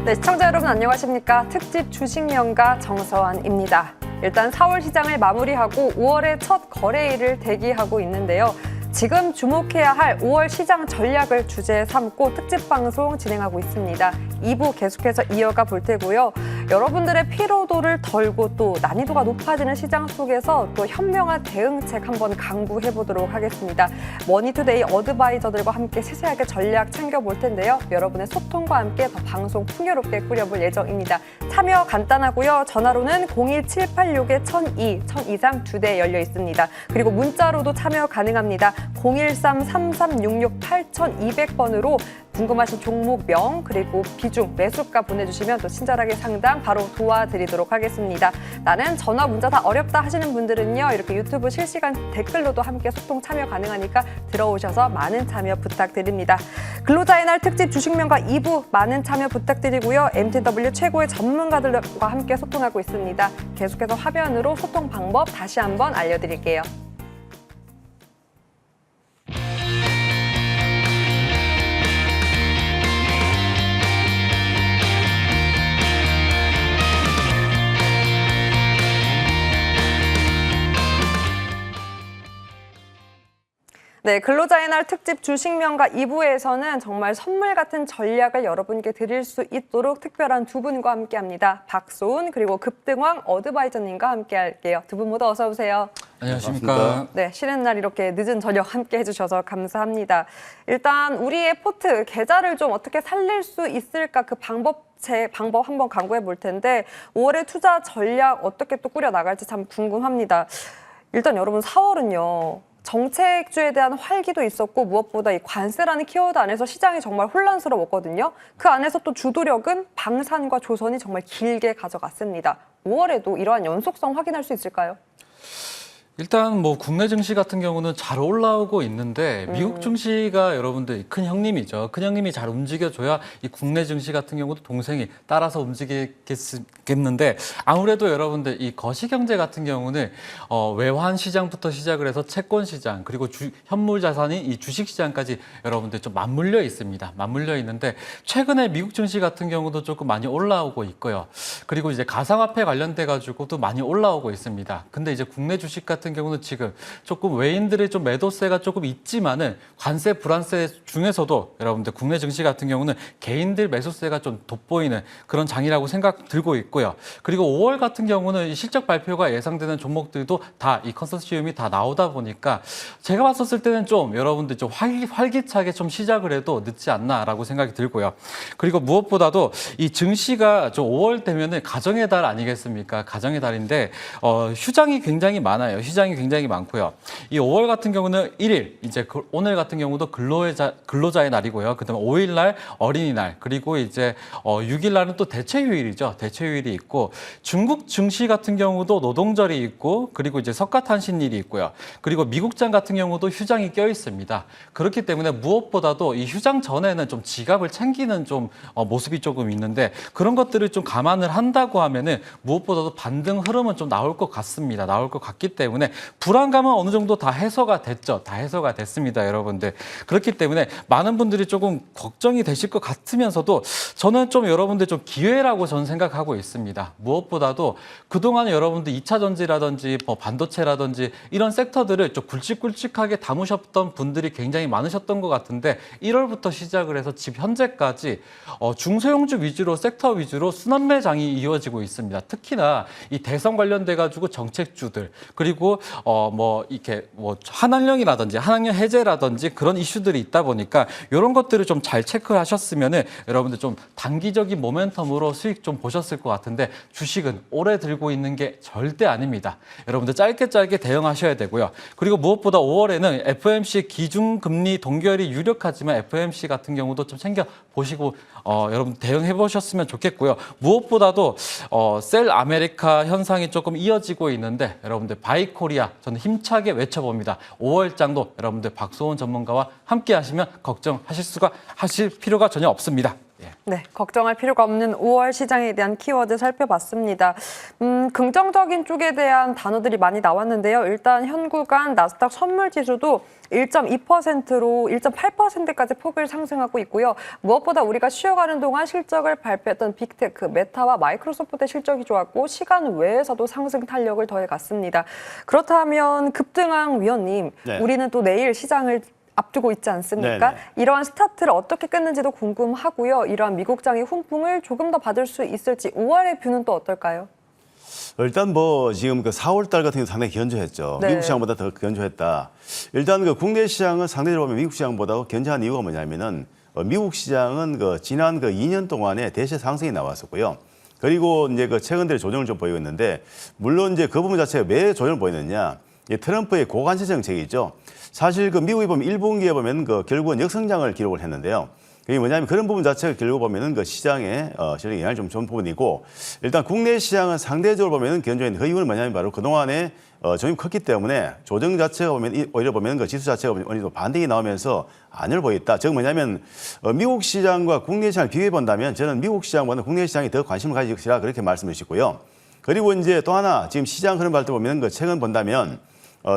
네, 시청자 여러분 안녕하십니까? 특집 주식연가 정서환입니다. 일단 4월 시장을 마무리하고 5월의 첫 거래일을 대기하고 있는데요. 지금 주목해야 할 5월 시장 전략을 주제 삼고 특집 방송 진행하고 있습니다. 2부 계속해서 이어가 볼 테고요. 여러분들의 피로도를 덜고 또 난이도가 높아지는 시장 속에서 또 현명한 대응책 한번 강구해 보도록 하겠습니다. 머니투데이 어드바이저들과 함께 세세하게 전략 챙겨볼 텐데요. 여러분의 소통과 함께 더 방송 풍요롭게 꾸려볼 예정입니다. 참여 간단하고요. 전화로는 02786-1002, 1002장 2대 열려 있습니다. 그리고 문자로도 참여 가능합니다. 013-3366-8200번으로 궁금하신 종목명 그리고 비중, 매수가 보내주시면 또 친절하게 상담 바로 도와드리도록 하겠습니다. 나는 전화, 문자 다 어렵다 하시는 분들은요. 이렇게 유튜브 실시간 댓글로도 함께 소통 참여 가능하니까 들어오셔서 많은 참여 부탁드립니다. 근로자의 날 특집 주식명가 2부 많은 참여 부탁드리고요. MTW 최고의 전문가들과 함께 소통하고 있습니다. 계속해서 화면으로 소통 방법 다시 한번 알려드릴게요. 네, 근로자의 날 특집 주식명가 2부에서는 정말 선물 같은 전략을 여러분께 드릴 수 있도록 특별한 두 분과 함께합니다. 박소은 그리고 급등왕 어드바이저님과 함께할게요. 두 분 모두 어서 오세요. 안녕하십니까. 네, 쉬는 날 이렇게 늦은 저녁 함께 해주셔서 감사합니다. 일단 우리의 포트 계좌를 좀 어떻게 살릴 수 있을까 그 방법 한번 강구해 볼 텐데 5월의 투자 전략 어떻게 또 꾸려 나갈지 참 궁금합니다. 일단 여러분 4월은요. 정책주에 대한 활기도 있었고 무엇보다 이 관세라는 키워드 안에서 시장이 정말 혼란스러웠거든요. 그 안에서 또 주도력은 방산과 조선이 정말 길게 가져갔습니다. 5월에도 이러한 연속성 확인할 수 있을까요? 일단 뭐 국내 증시 같은 경우는 잘 올라오고 있는데 미국 증시가 여러분들 큰 형님이죠. 큰 형님이 잘 움직여줘야 이 국내 증시 같은 경우도 동생이 따라서 움직이겠는데 아무래도 여러분들 이 거시경제 같은 경우는 외환 시장부터 시작을 해서 채권 시장 그리고 현물 자산인 이 주식 시장까지 여러분들 좀 맞물려 있습니다. 맞물려 있는데 최근에 미국 증시 같은 경우도 조금 많이 올라오고 있고요. 그리고 이제 가상화폐 관련돼 가지고도 많이 올라오고 있습니다. 근데 이제 국내 주식 같은 경우는 지금 조금 외인들의 좀 매도세가 조금 있지만은 관세 불안세 중에서도 여러분들 국내 증시 같은 경우는 개인들 매수세가 좀 돋보이는 그런 장이라고 생각 들고 있고요. 그리고 5월 같은 경우는 실적 발표가 예상되는 종목들도 다 이 컨소시엄이 다 나오다 보니까 제가 봤었을 때는 좀 여러분들 좀 활기차게 좀 시작을 해도 늦지 않나라고 생각이 들고요. 그리고 무엇보다도 이 증시가 좀 5월 되면은 가정의 달 아니겠습니까? 가정의 달인데 휴장이 굉장히 많아요. 시장이 굉장히 많고요. 이 5월 같은 경우는 1일, 이제 오늘 같은 경우도 근로자의 날이고요. 그다음에 5일 날 어린이날, 그리고 이제 6일 날은 또 대체휴일이죠. 대체휴일이 있고 중국 증시 같은 경우도 노동절이 있고 그리고 이제 석가탄신일이 있고요. 그리고 미국장 같은 경우도 휴장이 껴 있습니다. 그렇기 때문에 무엇보다도 이 휴장 전에는 좀 지갑을 챙기는 좀 모습이 조금 있는데 그런 것들을 좀 감안을 한다고 하면은 무엇보다도 반등 흐름은 좀 나올 것 같습니다. 나올 것 같기 때문에 불안감은 어느 정도 다 해소가 됐죠. 다 해소가 됐습니다, 여러분들. 그렇기 때문에 많은 분들이 조금 걱정이 되실 것 같으면서도 저는 좀 여러분들 좀 기회라고 저는 생각하고 있습니다. 무엇보다도 그동안 여러분들 2차 전지라든지 뭐 반도체라든지 이런 섹터들을 좀 굵직굵직하게 담으셨던 분들이 굉장히 많으셨던 것 같은데 1월부터 시작을 해서 지금 현재까지 중소형주 위주로 섹터 위주로 순환매장이 이어지고 있습니다. 특히나 이 대선 관련돼 가지고 정책주들 그리고 뭐 이렇게 뭐 한학령이라든지 한학령 해제라든지 그런 이슈들이 있다 보니까 이런 것들을 좀 잘 체크하셨으면은 여러분들 좀 단기적인 모멘텀으로 수익 좀 보셨을 것 같은데 주식은 오래 들고 있는 게 절대 아닙니다. 여러분들 짧게 대응하셔야 되고요. 그리고 무엇보다 5월에는 FOMC 기준금리 동결이 유력하지만 FOMC 같은 경우도 좀 챙겨 보시고 여러분 대응해 보셨으면 좋겠고요. 무엇보다도 셀 아메리카 현상이 조금 이어지고 있는데 여러분들 바이 코리아 저는 힘차게 외쳐봅니다. 5월장도 여러분들 박소은 전문가와 함께 하시면 걱정하실 필요가 전혀 없습니다. 예. 네, 걱정할 필요가 없는 5월 시장에 대한 키워드 살펴봤습니다. 긍정적인 쪽에 대한 단어들이 많이 나왔는데요. 일단 현 구간 나스닥 선물 지수도 1.2%로 1.8%까지 폭을 상승하고 있고요. 무엇보다 우리가 쉬어가는 동안 실적을 발표했던 빅테크, 메타와 마이크로소프트의 실적이 좋았고 시간 외에서도 상승 탄력을 더해갔습니다. 그렇다면 급등한 위원님, 네. 우리는 또 내일 시장을 앞두고 있지 않습니까? 네네. 이러한 스타트를 어떻게 끊는지도 궁금하고요. 이러한 미국장의 훈풍을 조금 더 받을 수 있을지 5월의 뷰는 또 어떨까요? 일단 뭐 지금 그 4월 달 같은 경우 상당히 견조했죠. 네. 미국 시장보다 더 견조했다. 일단 그 국내 시장은 상대적으로 보면 미국 시장보다 견조한 이유가 뭐냐면은 미국 시장은 그 지난 그 2년 동안에 대세 상승이 나왔었고요. 그리고 이제 그 최근 들에 조정을 좀 보이고 있는데 물론 이제 그 부분 자체가 왜 조정을 보이느냐? 이 트럼프의 고관세 정책이죠. 사실 그 미국에 보면 1분기에 보면 그 결국은 역성장을 기록을 했는데요. 그게 뭐냐면 그런 부분 자체가 결국 보면은 그 시장에 실제 영향을 좀 준 부분이고 일단 국내 시장은 상대적으로 보면은 견조했는데 그 이유는 뭐냐면 바로 그동안에 조정이 컸기 때문에 조정 자체가 보면 오히려 보면 그 지수 자체가 어느 정도 반등이 나오면서 안을 보였다. 즉 뭐냐면 미국 시장과 국내 시장을 비교해 본다면 저는 미국 시장보다 국내 시장에 더 관심을 가지시라 그렇게 말씀을 주시고요. 그리고 이제 또 하나 지금 시장 흐름 볼 때 보면 그 최근 본다면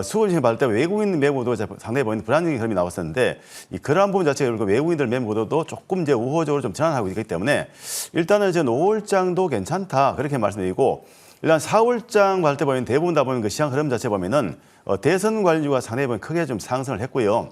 수급을 봤을 때 외국인 매물도 상당히 보이는 불안정한 흐름이 나왔었는데 그러한 부분 자체가 그리고 외국인들 매물도 조금 이제 우호적으로 좀 전환하고 있기 때문에 일단은 저는 5월장도 괜찮다 그렇게 말씀드리고 일단 4월장 볼 때 보면 대부분 다 보면 그 시장 흐름 자체 보면은 대선 관리주가 상당히 보면 크게 좀 상승을 했고요.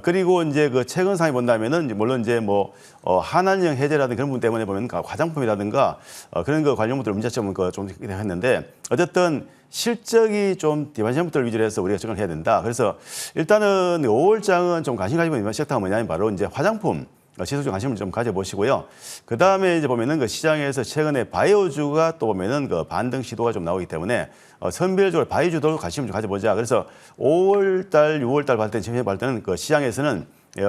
그리고 이제 그 최근 상황 본다면은 물론 이제 뭐 한한령 해제라든가 그런 부분 때문에 보면 화장품이라든가 그런 거 관련부터 문제 자체가 좀 했는데 어쨌든 실적이 좀 디마시안부터 위주로 해서 우리가 접근을 해야 된다. 그래서 일단은 5월장은 좀 관심 가지고 있는 섹터가 뭐냐면 바로 이제 화장품 지수적 관심을 좀 가져보시고요. 그 다음에 이제 보면은 그 시장에서 최근에 바이오주가 또 보면은 그 반등 시도가 좀 나오기 때문에 선별적으로 바이오주도 관심을 좀 가져보자. 그래서 5월달, 6월달 볼 때는 지금 볼 때는 그 시장에서는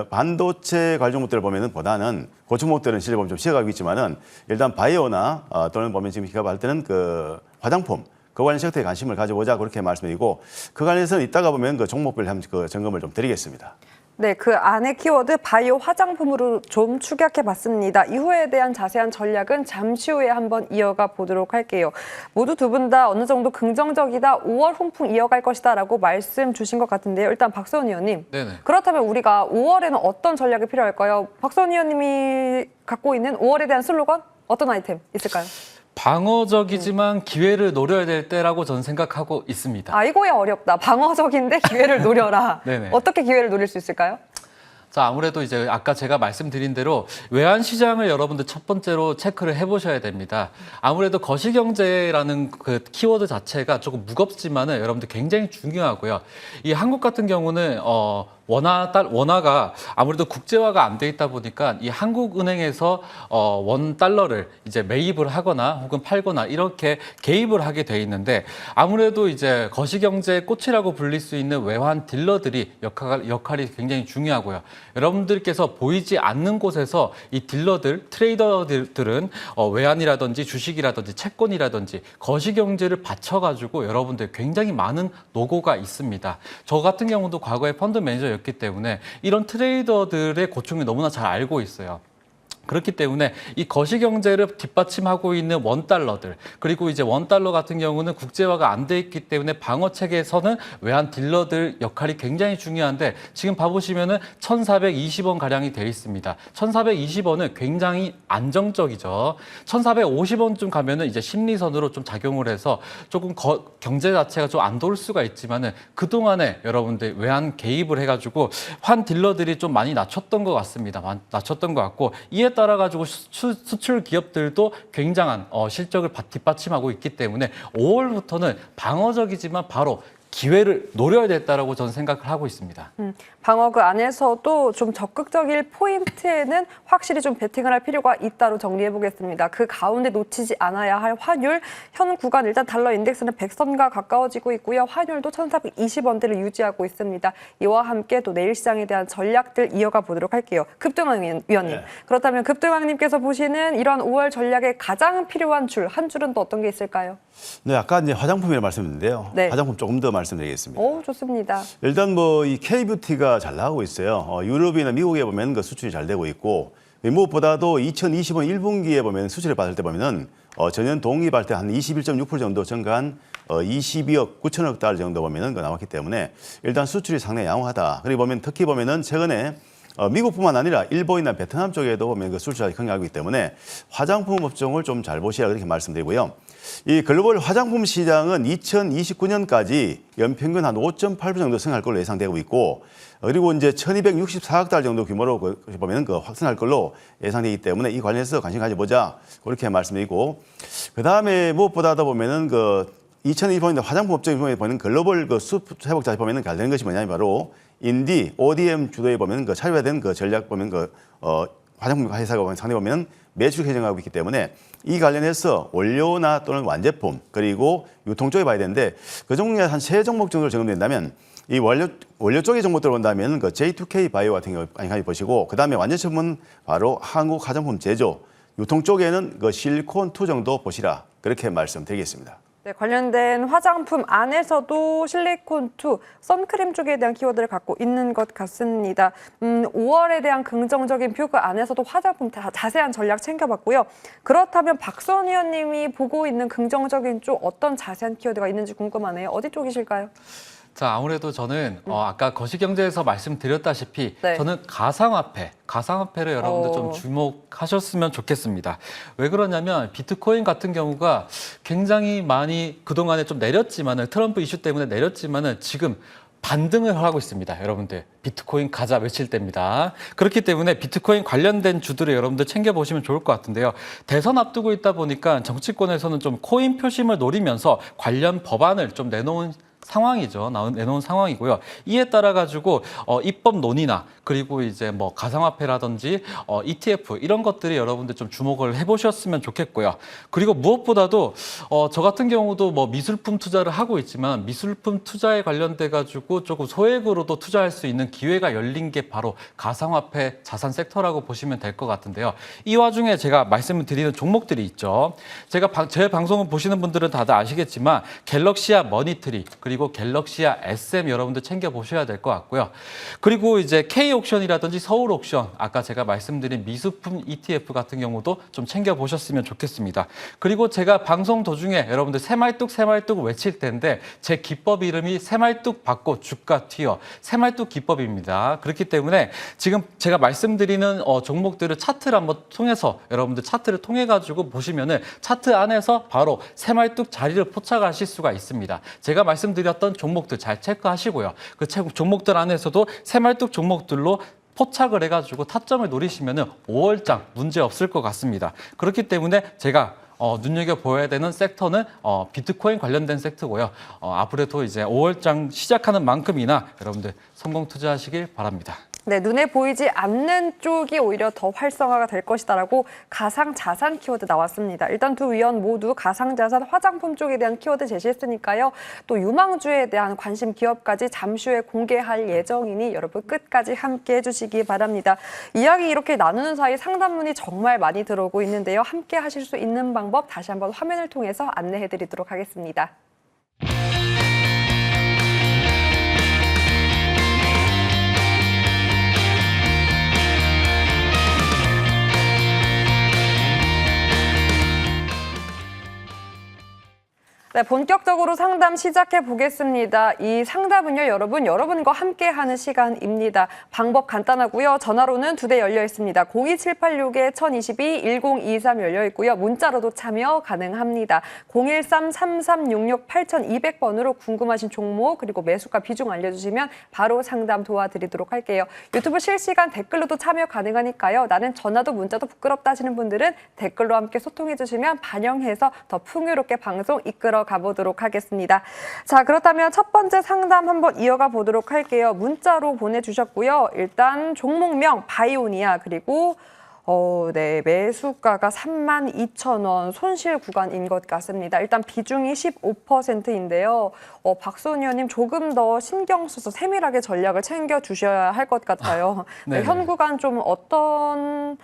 반도체 관종목들을 보면은 보다는 고주목들은 실제 보면 좀 쉬어가고 있지만은 일단 바이오나 또는 보면 지금 기가 볼 때는 그 화장품 그 관련 섹터에 관심을 가져보자 그렇게 말씀드리고 그 관련해서는 이따가 보면 그 종목별 한번 그 점검을 좀 드리겠습니다. 네, 그 안의 키워드 바이오 화장품으로 좀 축약해봤습니다. 이후에 대한 자세한 전략은 잠시 후에 한번 이어가 보도록 할게요. 모두 두 분 다 어느 정도 긍정적이다, 5월 훈풍 이어갈 것이다라고 말씀 주신 것 같은데요. 일단 박수원 의원님, 네네. 그렇다면 우리가 5월에는 어떤 전략이 필요할까요? 박수원 의원님이 갖고 있는 5월에 대한 슬로건 어떤 아이템 있을까요? 방어적이지만 기회를 노려야 될 때라고 저는 생각하고 있습니다. 아이고야 어렵다. 방어적인데 기회를 노려라. 네네. 어떻게 기회를 노릴 수 있을까요? 자, 아무래도 이제 아까 제가 말씀드린 대로 외환 시장을 여러분들 첫 번째로 체크를 해보셔야 됩니다. 아무래도 거시경제라는 그 키워드 자체가 조금 무겁지만은 여러분들 굉장히 중요하고요. 이 한국 같은 경우는 원화가 아무래도 국제화가 안 돼 있다 보니까 이 한국은행에서 원 달러를 이제 매입을 하거나 혹은 팔거나 이렇게 개입을 하게 돼 있는데 아무래도 이제 거시경제의 꽃이라고 불릴 수 있는 외환 딜러들이 역할이 굉장히 중요하고요. 여러분들께서 보이지 않는 곳에서 이 딜러들, 트레이더들은 외환이라든지 주식이라든지 채권이라든지 거시경제를 받쳐가지고 여러분들 굉장히 많은 노고가 있습니다. 저 같은 경우도 과거에 펀드 매니저였기 때문에 이런 트레이더들의 고충을 너무나 잘 알고 있어요. 그렇기 때문에 이 거시경제를 뒷받침하고 있는 원달러들 그리고 이제 원달러 같은 경우는 국제화가 안 돼 있기 때문에 방어 체계에서는 외환 딜러들 역할이 굉장히 중요한데 지금 봐보시면은 1,420원 가량이 돼 있습니다. 1,420원은 굉장히 안정적이죠. 1,450원쯤 가면은 이제 심리선으로 좀 작용을 해서 조금 경제 자체가 좀 안 돌 수가 있지만은 그 동안에 여러분들 외환 개입을 해가지고 환 딜러들이 좀 많이 낮췄던 것 같습니다. 낮췄던 것 같고 이에 따라 가지고 수출 기업들도 굉장한 실적을 뒷받침하고 있기 때문에 5월부터는 방어적이지만 바로 기회를 노려야 됐다라고 저는 생각을 하고 있습니다. 방어 그 안에서도 좀 적극적일 포인트에는 확실히 좀 베팅을 할 필요가 있다로 정리해 보겠습니다. 그 가운데 놓치지 않아야 할 환율, 현 구간 일단 달러 인덱스는 100선과 가까워지고 있고요. 환율도 1,420원대를 유지하고 있습니다. 이와 함께 또 내일 시장에 대한 전략들 이어가 보도록 할게요. 급등왕 위원님. 네. 그렇다면 급등왕님께서 보시는 이런 5월 전략에 가장 필요한 한 줄은 또 어떤 게 있을까요? 네, 아까 이제 화장품이라 말씀드렸는데요. 네. 화장품 조금 더 말씀드리겠습니다. 오, 좋습니다. 일단 뭐 이 K뷰티가 잘 나가고 있어요. 유럽이나 미국에 보면 그 수출이 잘 되고 있고 무엇보다도 2025년 1분기에 보면 수치를 봤을 때 보면은 전년 동기 발때 한 21.6% 정도 증가한 22억 9천억 달러 정도 보면은 나왔기 때문에 일단 수출이 상당히 양호하다. 그리고 보면 특히 보면은 최근에 미국뿐만 아니라 일본이나 베트남 쪽에도 보면 그 수출이 증가하기 때문에 화장품 업종을 좀 잘 보시라 그렇게 말씀드리고요. 이 글로벌 화장품 시장은 2029년까지 연평균 한 5.8% 정도 성장할 걸로 예상되고 있고, 그리고 이제 1,264억 달러 정도 규모로 보면 확산할 걸로 예상되기 때문에 이 관련해서 관심 가져보자 그렇게 말씀드리고, 그 다음에 무엇보다도 보면은 2025년 화장품 업종에 보면 글로벌 수급 회복자에 보면은 관련된 것이 뭐냐면 바로 인디, ODM 주도에 보면 차별화된 전략 보면 화장품 회사가 보면 상당히 보면 매출 개정하고 있기 때문에 이 관련해서 원료나 또는 완제품 그리고 유통 쪽에 봐야 되는데 그 종류에 한 3종목 정도를 적용된다면 이 원료 쪽의 종목들을 본다면 J2K 바이오 같은 경우 많이 보시고, 그 다음에 완제품은 바로 한국 화장품 제조, 유통 쪽에는 실리콘2 정도 보시라 그렇게 말씀드리겠습니다. 네, 관련된 화장품 안에서도 실리콘2, 선크림 쪽에 대한 키워드를 갖고 있는 것 같습니다. 5월에 대한 긍정적인 뷰 그 안에서도 화장품 자세한 전략 챙겨봤고요. 그렇다면 박수원 의원님이 보고 있는 긍정적인 쪽 어떤 자세한 키워드가 있는지 궁금하네요. 어디 쪽이실까요? 자, 아무래도 저는 아까 거시경제에서 말씀드렸다시피 네. 저는 가상화폐를 여러분들 좀 주목하셨으면 좋겠습니다. 왜 그러냐면 비트코인 같은 경우가 굉장히 많이 그동안에 좀 내렸지만은 트럼프 이슈 때문에 내렸지만은 지금 반등을 하고 있습니다. 여러분들 비트코인 가자 외칠 때입니다. 그렇기 때문에 비트코인 관련된 주들을 여러분들 챙겨보시면 좋을 것 같은데요. 대선 앞두고 있다 보니까 정치권에서는 좀 코인 표심을 노리면서 관련 법안을 좀 내놓은 상황이죠. 내놓은 상황이고요. 이에 따라 가지고 입법 논의나 그리고 이제 뭐 가상화폐라든지 ETF 이런 것들이 여러분들 좀 주목을 해보셨으면 좋겠고요. 그리고 무엇보다도 저 같은 경우도 뭐 미술품 투자를 하고 있지만 미술품 투자에 관련돼 가지고 조금 소액으로도 투자할 수 있는 기회가 열린 게 바로 가상화폐 자산 섹터라고 보시면 될 것 같은데요. 이 와중에 제가 말씀을 드리는 종목들이 있죠. 제 방송을 보시는 분들은 다들 아시겠지만 갤럭시아 머니트리 그리고 갤럭시아 SM 여러분들 챙겨보셔야 될 것 같고요. 그리고 이제 K옥션이라든지 서울옥션, 아까 제가 말씀드린 미술품 ETF 같은 경우도 좀 챙겨보셨으면 좋겠습니다. 그리고 제가 방송 도중에 여러분들 새말뚝 외칠 텐데 제 기법 이름이 새말뚝 받고 주가 튀어 새말뚝 기법입니다. 그렇기 때문에 지금 제가 말씀드리는 종목들을 차트를 한번 통해서 여러분들 차트를 통해 가지고 보시면은 차트 안에서 바로 새말뚝 자리를 포착하실 수가 있습니다. 제가 말씀드렸던 종목들 잘 체크하시고요. 그 종목들 안에서도 새말뚝 종목들로 포착을 해가지고 타점을 노리시면은 5월장 문제 없을 것 같습니다. 그렇기 때문에 제가 눈여겨보아야 되는 섹터는 비트코인 관련된 섹터고요. 앞으로도 이제 5월장 시작하는 만큼이나 여러분들 성공 투자하시길 바랍니다. 네, 눈에 보이지 않는 쪽이 오히려 더 활성화가 될 것이다라고 가상자산 키워드 나왔습니다. 일단 두 위원 모두 가상자산 화장품 쪽에 대한 키워드 제시했으니까요. 또 유망주에 대한 관심 기업까지 잠시 후에 공개할 예정이니 여러분 끝까지 함께 해주시기 바랍니다. 이야기 이렇게 나누는 사이 상담문이 정말 많이 들어오고 있는데요. 함께 하실 수 있는 방법 다시 한번 화면을 통해서 안내해드리도록 하겠습니다. 네, 본격적으로 상담 시작해 보겠습니다. 이 상담은요, 여러분과 함께하는 시간입니다. 방법 간단하고요. 전화로는 2대 열려 있습니다. 02786-1022, 1023 열려 있고요. 문자로도 참여 가능합니다. 013-3366-8200번으로 궁금하신 종목 그리고 매수가 비중 알려주시면 바로 상담 도와드리도록 할게요. 유튜브 실시간 댓글로도 참여 가능하니까요. 나는 전화도 문자도 부끄럽다 하시는 분들은 댓글로 함께 소통해 주시면 반영해서 더 풍요롭게 방송 이끌어 가보도록 하겠습니다. 자, 그렇다면 첫 번째 상담 한번 이어가 보도록 할게요. 문자로 보내주셨고요. 일단 종목명 바이오니아 그리고 네, 매수가가 32,000원 손실 구간인 것 같습니다. 일단 비중이 15%인데요. 박수원 의원님 조금 더 신경 써서 세밀하게 전략을 챙겨주셔야 할 것 같아요. 네, 현 구간 좀 어떤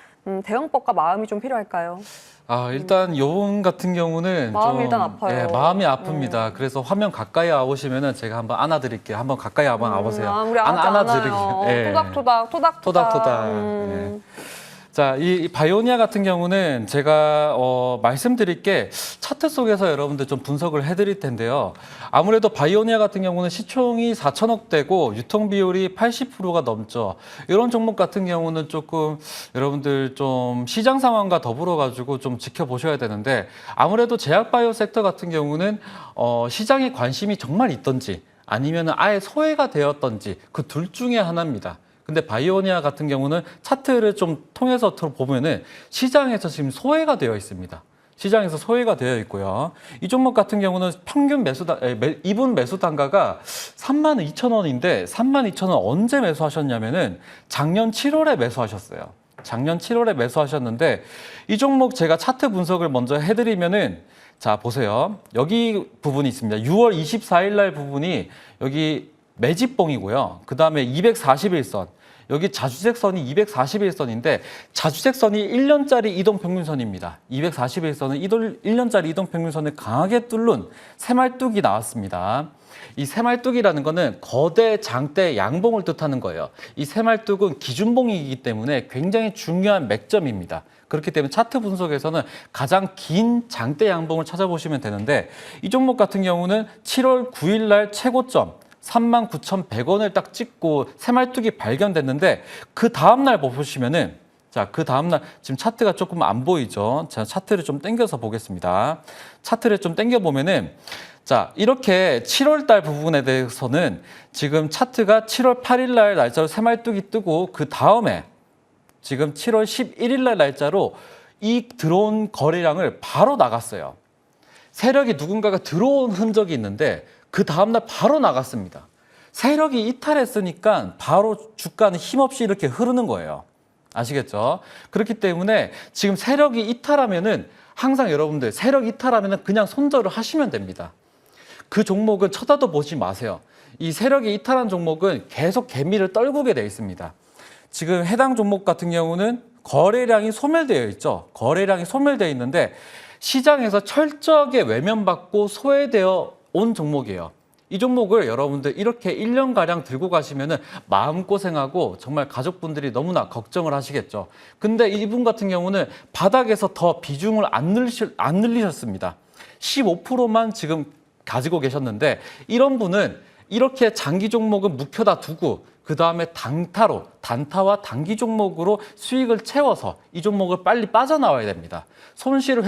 대응법과 마음이 좀 필요할까요? 일단 요번 같은 경우는 마음이 좀, 일단 아파요. 네, 마음이 아픕니다. 그래서 화면 가까이 와보시면은 제가 한번 안아드릴게요. 한번 가까이 한번 와보세요. 우리 안아드릴게요. 네. 토닥토닥. 네. 자, 이 바이오니아 같은 경우는 제가 말씀드릴 게 차트 속에서 여러분들 좀 분석을 해드릴 텐데요. 아무래도 바이오니아 같은 경우는 시총이 4천억대고 유통 비율이 80%가 넘죠. 이런 종목 같은 경우는 조금 여러분들 좀 시장 상황과 더불어 가지고 좀 지켜보셔야 되는데 아무래도 제약바이오 섹터 같은 경우는 시장에 관심이 정말 있던지 아니면 아예 소외가 되었던지 그 둘 중에 하나입니다. 근데 바이오니아 같은 경우는 차트를 좀 통해서 보면은 시장에서 지금 소외가 되어 있습니다. 시장에서 소외가 되어 있고요. 이 종목 같은 경우는 평균 이분 매수 단가가 32,000원인데 32,000원 언제 매수하셨냐면은 작년 7월에 매수하셨어요. 작년 7월에 매수하셨는데 이 종목 제가 차트 분석을 먼저 해드리면은 자 보세요. 여기 부분이 있습니다. 6월 24일 날 부분이 여기 매집봉이고요. 그 다음에 241선. 여기 자주색선이 241선인데 자주색선이 1년짜리 이동평균선입니다. 241선은 1년짜리 이동평균선을 강하게 뚫는 새말뚝이 나왔습니다. 이 새말뚝이라는 거는 거대 장대 양봉을 뜻하는 거예요. 이 새말뚝은 기준봉이기 때문에 굉장히 중요한 맥점입니다. 그렇기 때문에 차트 분석에서는 가장 긴 장대 양봉을 찾아보시면 되는데 이 종목 같은 경우는 7월 9일 날 최고점 39,100원을 딱 찍고 새말뚝이 발견됐는데 그 다음날 보시면은 자, 그 다음날 지금 차트가 조금 안 보이죠? 제가 차트를 좀 당겨서 보겠습니다. 차트를 좀 당겨 보면은 자, 이렇게 7월 달 부분에 대해서는 지금 차트가 7월 8일 날 날짜로 새말뚝이 뜨고 그 다음에 지금 7월 11일 날 날짜로 이 들어온 거래량을 바로 나갔어요. 세력이 누군가가 들어온 흔적이 있는데 그 다음날 바로 나갔습니다. 세력이 이탈했으니까 바로 주가는 힘없이 이렇게 흐르는 거예요. 아시겠죠? 그렇기 때문에 지금 세력이 이탈하면은 항상 여러분들 세력 이탈하면은 그냥 손절을 하시면 됩니다. 그 종목은 쳐다도 보지 마세요. 이 세력이 이탈한 종목은 계속 개미를 떨구게 되어 있습니다. 지금 해당 종목 같은 경우는 거래량이 소멸되어 있죠. 거래량이 소멸되어 있는데 시장에서 철저하게 외면받고 소외되어 온 종목이에요. 이 종목을 여러분들 이렇게 1년가량 들고 가시면은 마음고생하고 정말 가족분들이 너무나 걱정을 하시겠죠. 근데 이분 같은 경우는 바닥에서 더 비중을 안 늘리셨습니다. 15%만 지금 가지고 계셨는데 이런 분은 이렇게 장기 종목은 묵혀다 두고 그 다음에 단타와 단기 종목으로 수익을 채워서 이 종목을 빨리 빠져나와야 됩니다. 손실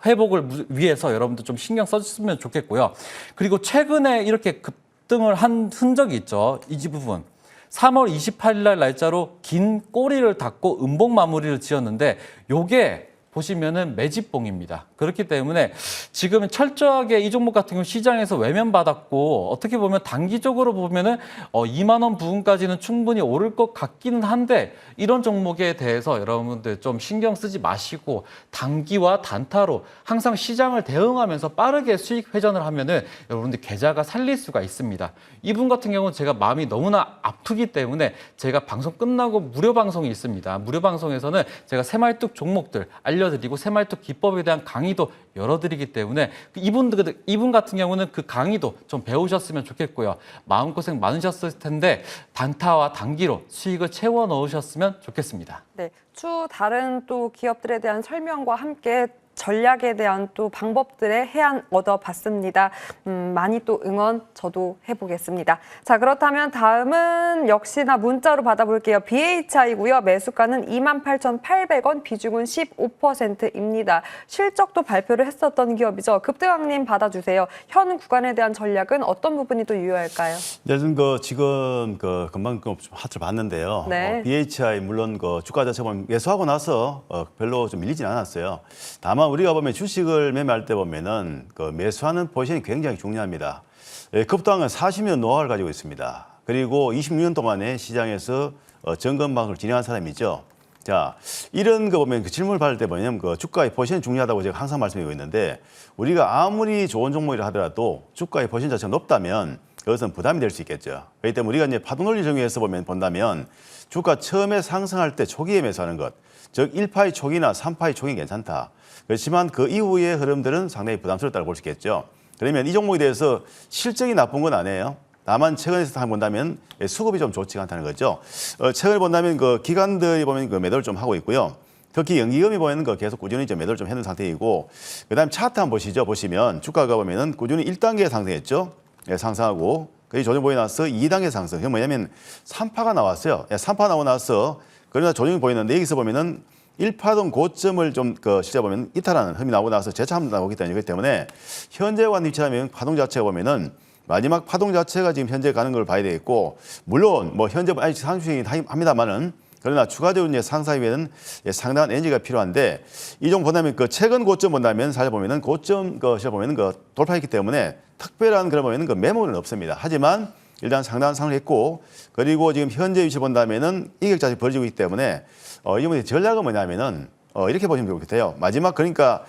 회복을 위해서 여러분들 좀 신경 써주시면 좋겠고요. 그리고 최근에 이렇게 급등을 한 흔적이 있죠. 이 부분. 3월 28일 날 날짜로 긴 꼬리를 닫고 음봉 마무리를 지었는데 요게 보시면은 매집봉입니다. 그렇기 때문에 지금 철저하게 이 종목 같은 경우 시장에서 외면받았고 어떻게 보면 단기적으로 보면은 2만 원 부분까지는 충분히 오를 것 같기는 한데 이런 종목에 대해서 여러분들 좀 신경 쓰지 마시고 단기와 단타로 항상 시장을 대응하면서 빠르게 수익 회전을 하면은 여러분들 계좌가 살릴 수가 있습니다. 이분 같은 경우는 제가 마음이 너무나 아프기 때문에 제가 방송 끝나고 무료 방송이 있습니다. 무료 방송에서는 제가 새말뚝 종목들 알려드리고 새말뚝 기법에 대한 강의도 열어드리기 때문에 이분 같은 경우는 그 강의도 좀 배우셨으면 좋겠고요. 마음고생 많으셨을 텐데 단타와 단기로 수익을 채워 넣으셨으면 좋겠습니다. 네, 추후 다른 또 기업들에 대한 설명과 함께 전략에 대한 또 방법들의 해안 얻어봤습니다. 많이 또 응원 저도 해보겠습니다. 자, 그렇다면 다음은 역시나 문자로 받아볼게요. BHI고요. 매수가는 28,800원, 비중은 15%입니다. 실적도 발표를 했었던 기업이죠. 급등왕님 받아주세요. 현 구간에 대한 전략은 어떤 부분이 또 유효할까요? 네, 지금 금방 하트를 봤는데요. 네. BHI 물론 주가 자체 보면 매수하고 나서 별로 좀 밀리진 않았어요. 다만 우리가 보면 주식을 매매할 때 보면은 매수하는 포지션이 굉장히 중요합니다. 급등은 40년 노하우를 가지고 있습니다. 그리고 26년 동안에 시장에서 점검 방송을 진행한 사람이죠. 자, 이런 거 보면 질문을 받을 때 보면 주가의 포지션이 중요하다고 제가 항상 말씀드리고 있는데 우리가 아무리 좋은 종목이라 하더라도 주가의 포지션 자체가 높다면 그것은 부담이 될 수 있겠죠. 그렇기 때문에 우리가 이제 파동 논리 정의에서 본다면 주가 처음에 상승할 때 초기에 매수하는 것, 즉 1파이 초기나 3파이 초기는 괜찮다. 그렇지만 그 이후의 흐름들은 상당히 부담스럽다고 볼 수 있겠죠. 그러면 이 종목에 대해서 실적이 나쁜 건 아니에요. 다만 최근에서 본다면 수급이 좀 좋지가 않다는 거죠. 최근에 본다면 기관들이 보면 매도를 좀 하고 있고요. 특히 연기금이 보이는 거 계속 꾸준히 좀 매도를 좀 해놓은 상태이고, 그다음 차트 한번 보시죠. 보시면 주가가 보면은 꾸준히 1단계 상승했죠. 예, 상승하고 거기 조정 보이 나서 2단계 상승. 그게 뭐냐면 3파가 나왔어요. 예, 3파 나오고 나서 그러나 조정이 보이는데 여기서 보면은 1파동 고점을 좀 실제 보면 이탈하는 흠이 나오고 나서 재차 한번 나오기 때문에 현재 관 위치하면 파동 자체가 보면은 마지막 파동 자체가 지금 현재 가는 걸 봐야 되겠고, 물론 뭐 현재 아직 상승이 합니다만은 그러나 추가적으로 이제 상승하기 위해서는 상당한 에너지가 필요한데, 이 정도 본다면 그 최근 고점 본다면 사실 보면은 고점 시절 보면은 돌파했기 때문에 특별한 그런 보면은 매물은 없습니다. 하지만 일단 상당한 상승을 했고, 그리고 지금 현재 위치 본다면은 이격자리 벌어지고 있기 때문에 이번에 전략은 뭐냐면은 이렇게 보시면 좋을 것 같아요. 마지막 그러니까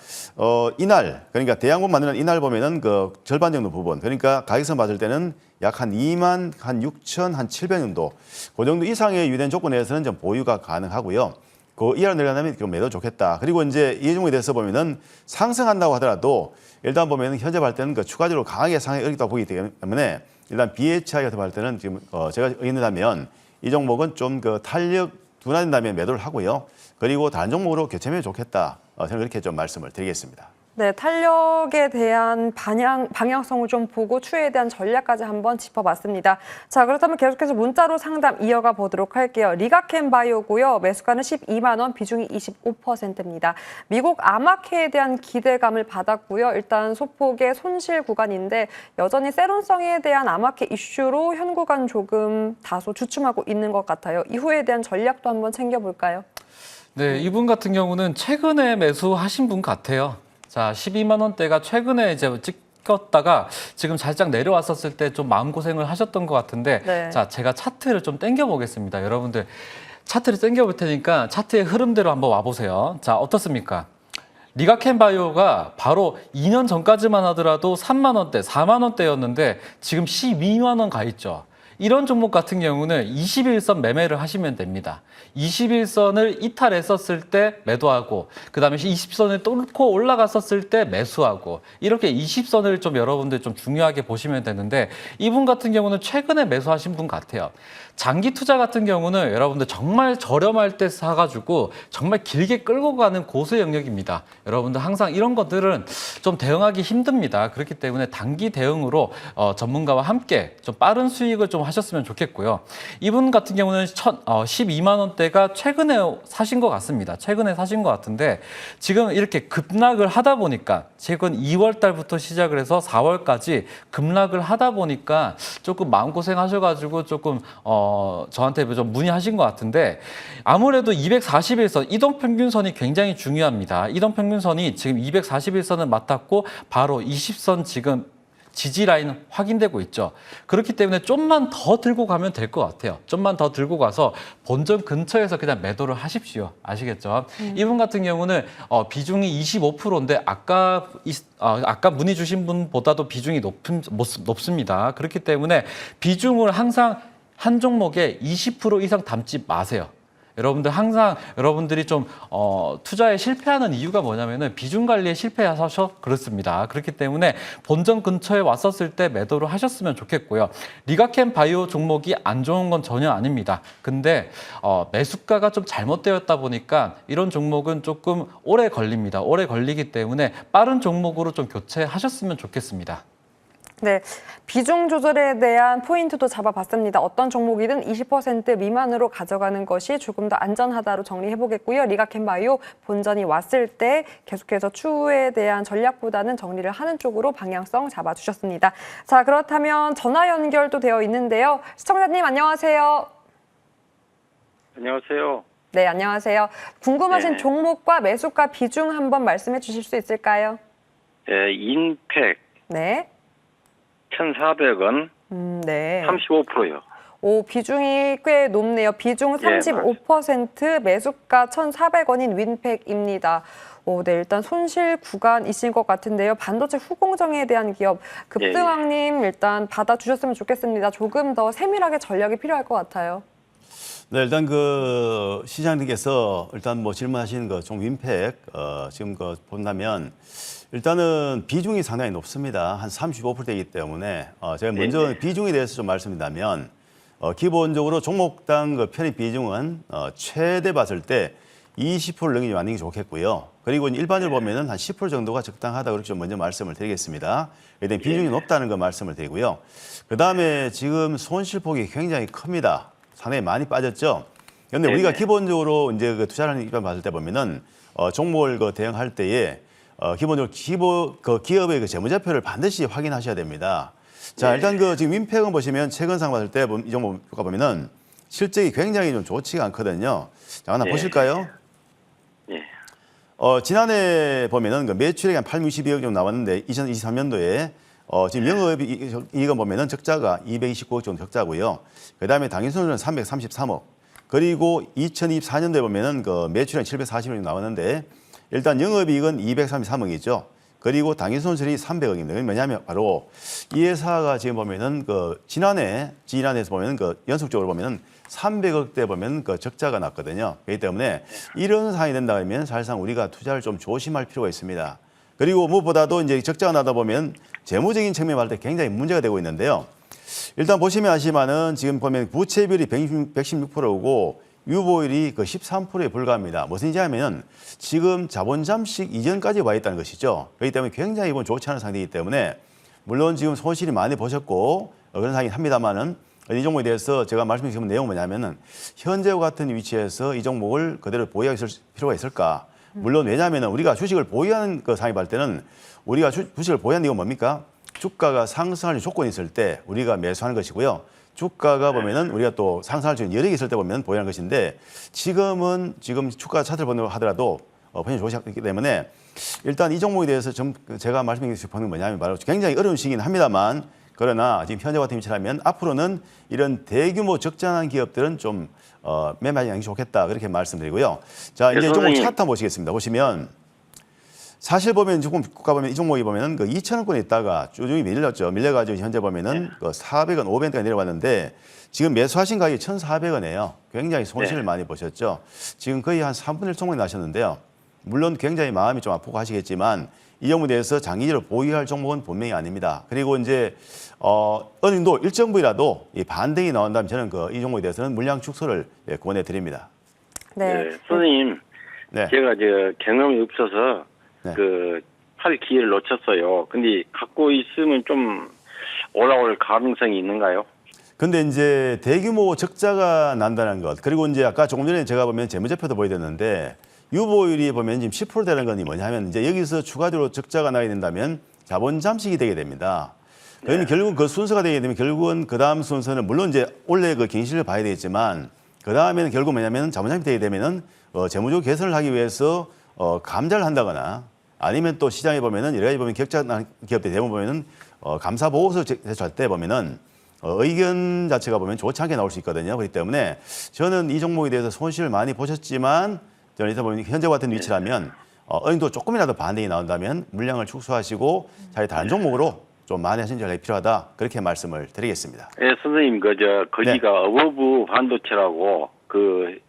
이날, 그러니까 대양봉 만드는 이날 보면은 그 절반 정도 부분, 그러니까 가격선 봤을 때는 약 한 2만 한 6천 한 700 정도, 그 정도 이상의 유된 조건에서는 좀 보유가 가능하고요. 그 이하로 내려가면 그 매도 좋겠다. 그리고 이제 이 종목에 대해서 보면은 상승한다고 하더라도 일단 보면은 현재 봤을 때는 그 추가적으로 강하게 상승이 어렵다고 보기 때문에 일단 BHI 같은 봤을 때는 지금 제가 의견이라면 이 종목은 좀 그 탄력 둔화된 다음에 매도를 하고요. 그리고 다른 종목으로 교체하면 좋겠다. 저는 그렇게 좀 말씀을 드리겠습니다. 네, 탄력에 대한 방향성을 좀 보고 추이에 대한 전략까지 한번 짚어봤습니다. 자, 그렇다면 계속해서 문자로 상담 이어가 보도록 할게요. 리가켄 바이오고요. 매수가는 12만 원, 비중이 25%입니다. 미국 아마케에 대한 기대감을 받았고요. 일단 소폭의 손실 구간인데 여전히 세론성에 대한 아마케 이슈로 현 구간 조금 다소 주춤하고 있는 것 같아요. 이후에 대한 전략도 한번 챙겨볼까요? 네, 이분 같은 경우는 최근에 매수하신 분 같아요. 자, 12만 원대가 최근에 이제 찍었다가 지금 살짝 내려왔었을 때 좀 마음고생을 하셨던 것 같은데, 네. 자, 제가 차트를 좀 당겨보겠습니다. 여러분들 차트를 당겨볼 테니까 차트의 흐름대로 한번 와보세요. 자, 어떻습니까? 리가켄 바이오가 바로 2년 전까지만 하더라도 3만 원대, 4만 원대였는데 지금 12만 원 가 있죠. 이런 종목 같은 경우는 21선 매매를 하시면 됩니다. 21선을 이탈했었을 때 매도하고, 그 다음에 20선을 뚫고 올라갔었을 때 매수하고, 이렇게 20선을 좀 여러분들 좀 중요하게 보시면 되는데, 이분 같은 경우는 최근에 매수하신 분 같아요. 장기 투자 같은 경우는 여러분들 정말 저렴할 때 사가지고 정말 길게 끌고 가는 고수 영역입니다. 여러분들 항상 이런 것들은 좀 대응하기 힘듭니다. 그렇기 때문에 단기 대응으로 전문가와 함께 좀 빠른 수익을 좀 하셨으면 좋겠고요. 이분 같은 경우는 12만 원대가 최근에 사신 것 같습니다. 최근에 사신 것 같은데 지금 이렇게 급락을 하다 보니까 최근 2월 달부터 시작을 해서 4월까지 급락을 하다 보니까 조금 마음고생 하셔가지고 조금 저한테 좀 문의하신 것 같은데, 아무래도 241선 이동평균선이 굉장히 중요합니다. 이동평균선이 지금 241선을 맡았고 바로 20선 지금 지지 라인 확인되고 있죠. 그렇기 때문에 좀만 더 들고 가면 될 것 같아요. 좀만 더 들고 가서 본전 근처에서 그냥 매도를 하십시오. 아시겠죠? 이분 같은 경우는 비중이 25%인데 아까 문의 주신 분보다도 비중이 높습니다. 그렇기 때문에 비중을 항상 한 종목에 20% 이상 담지 마세요. 여러분들 항상 여러분들이 좀 투자에 실패하는 이유가 뭐냐면은 비중 관리에 실패하셔서 그렇습니다. 그렇기 때문에 본전 근처에 왔었을 때 매도를 하셨으면 좋겠고요. 리가켄 바이오 종목이 안 좋은 건 전혀 아닙니다. 근데 매수가가 좀 잘못되었다 보니까 이런 종목은 조금 오래 걸립니다. 오래 걸리기 때문에 빠른 종목으로 좀 교체하셨으면 좋겠습니다. 네, 비중 조절에 대한 포인트도 잡아봤습니다. 어떤 종목이든 20% 미만으로 가져가는 것이 조금 더 안전하다로 정리해보겠고요. 리가켄바이오 본전이 왔을 때 계속해서 추후에 대한 전략보다는 정리를 하는 쪽으로 방향성 잡아주셨습니다. 자, 그렇다면 전화 연결도 되어 있는데요. 시청자님 안녕하세요. 안녕하세요. 네, 안녕하세요. 궁금하신 네. 종목과 매수가 비중 한번 말씀해 주실 수 있을까요? 네, 인팩 네. 1,400원, 네. 35%요. 오, 비중이 꽤 높네요. 비중 35%, 매수가 1,400원인 윈팩입니다. 오, 네, 일단 손실 구간이신 것 같은데요. 반도체 후공정에 대한 기업 급등왕님 일단 받아주셨으면 좋겠습니다. 조금 더 세밀하게 전략이 필요할 것 같아요. 네, 일단 그 시장님께서 일단 뭐 질문하시는 거 좀 윈팩 지금 그 본다면 일단은 비중이 상당히 높습니다. 한 35%이기 때문에 제가 먼저 비중에 대해서 좀 말씀드리면 기본적으로 종목당 그 편입 비중은 최대 봤을 때 20%를 넘기지 않는 게 좋겠고요. 그리고 일반적으로 보면은 한 10% 정도가 적당하다 그렇게 좀 먼저 말씀을 드리겠습니다. 일단 비중이 높다는 거 말씀을 드리고요. 그다음에 지금 손실폭이 굉장히 큽니다. 상당히 많이 빠졌죠. 그런데 우리가 기본적으로 이제 그 투자하는 입장 봤을 때 보면은 종목을 그 대응할 때에 기본적으로 기업의 그 재무제표를 반드시 확인하셔야 됩니다. 자, 일단 그 지금 윈팩은 보시면 최근 상 봤을 때 이 종목 효과 보면은 실적이 굉장히 좀 좋지가 않거든요. 자, 하나 보실까요? 예. 지난해 보면은 그 매출액이 한 862억 정도 나왔는데 2023년도에 지금 영업이익은 보면은 적자가 229억 정도 적자고요. 그다음에 당연손실은 333억. 그리고 2024년도에 보면은 그 매출액 740억 정도 나왔는데 일단 영업이익은 233억이죠. 그리고 당연손실이 300억입니다. 뭐냐면 바로 이 회사가 지금 보면은 그 지난해에서 보면은 그 연속적으로 보면은 300억대 보면 그 적자가 났거든요. 그렇기 때문에 이런 상황이 된다 하면 사실상 우리가 투자를 좀 조심할 필요가 있습니다. 그리고 무엇보다도 이제 적자가 나다 보면 재무적인 측면 할 때 굉장히 문제가 되고 있는데요. 일단 보시면 아시지만은 지금 보면 부채 비율이 116%고 유보율이 그 13%에 불과합니다. 무슨 얘기냐 하면 지금 자본 잠식 이전까지 와 있다는 것이죠. 그렇기 때문에 굉장히 이번 좋지 않은 상태이기 때문에 물론 지금 손실이 많이 보셨고 그런 상황이긴 합니다만은 이 종목에 대해서 제가 말씀드린 내용은 뭐냐면은 현재와 같은 위치에서 이 종목을 그대로 보유할 필요가 있을까? 물론 왜냐하면 우리가 주식을 보유하는 그 상황이 볼 때는 우리가 주식을 보유하는 이유가 뭡니까? 주가가 상승할 조건이 있을 때 우리가 매수하는 것이고요. 주가가 보면은 우리가 또 상승할 수 있는 여력이 있을 때 보면 보유하는 것인데 지금 주가 차트를 본다고 하더라도 본인이 좋으셨기 때문에 일단 이 종목에 대해서 좀 제가 말씀드리고 싶은 건 뭐냐면 바로 굉장히 어려운 시기는 합니다만 그러나 지금 현재 같은 위치라면 앞으로는 이런 대규모 적자난 기업들은 좀 매매하지 않는 게 좋겠다 그렇게 말씀드리고요. 자, 이제 이 종목 차트 한번 보시겠습니다. 보시면 사실 보면 조금 국가 보면 이 종목이 보면은 그 2,000원권에 있다가 꾸준히 밀려가지고 현재 보면은 그 400원, 500원까지 내려왔는데 지금 매수하신 가격이 1,400원이에요. 굉장히 손실을 많이 보셨죠. 지금 거의 한 3분의 1 종목이 나셨는데요. 물론 굉장히 마음이 좀 아프고 하시겠지만 이 종목에 대해서 장기적으로 보유할 종목은 분명히 아닙니다. 그리고 이제 어느 정도 일정 부위라도 이 반등이 나온다면 저는 이 종목에 대해서는 물량 축소를 권해 드립니다. 네. 선생님, 네. 제가 경험이 없어서 네. 할 기회를 놓쳤어요. 근데 갖고 있으면 좀 올라올 가능성이 있는가요? 근데 이제 대규모 적자가 난다는 것, 그리고 이제 아까 조금 전에 제가 보면 재무제표도 보여드렸는데 유보율이 보면 지금 10% 되는 건 뭐냐면 이제 여기서 추가적으로 적자가 나게 된다면 자본 잠식이 되게 됩니다. 그러면 결국 그 순서가 되게 되면 결국은 그 다음 순서는 물론 이제 원래 그 경실을 봐야 되겠지만 그 다음에는 결국 뭐냐면 자본 잠식이 되게 되면은 재무적 개선을 하기 위해서 감자를 한다거나 아니면 또 시장에 보면은 여러 가지 보면 격자난 기업들 대부분 보면은 감사 보고서 제출할 때 보면은 의견 자체가 보면 좋지 않게 나올 수 있거든요. 그렇기 때문에 저는 이 종목에 대해서 손실을 많이 보셨지만 저는 이따 보면 현재 같은 위치라면 어느 정도 조금이라도 반등이 나온다면 물량을 축소하시고 자기 다른 종목으로 좀 많이 하신 전략이 필요하다 그렇게 말씀을 드리겠습니다. 네, 선생님 거기가 어버브 반도체라고 그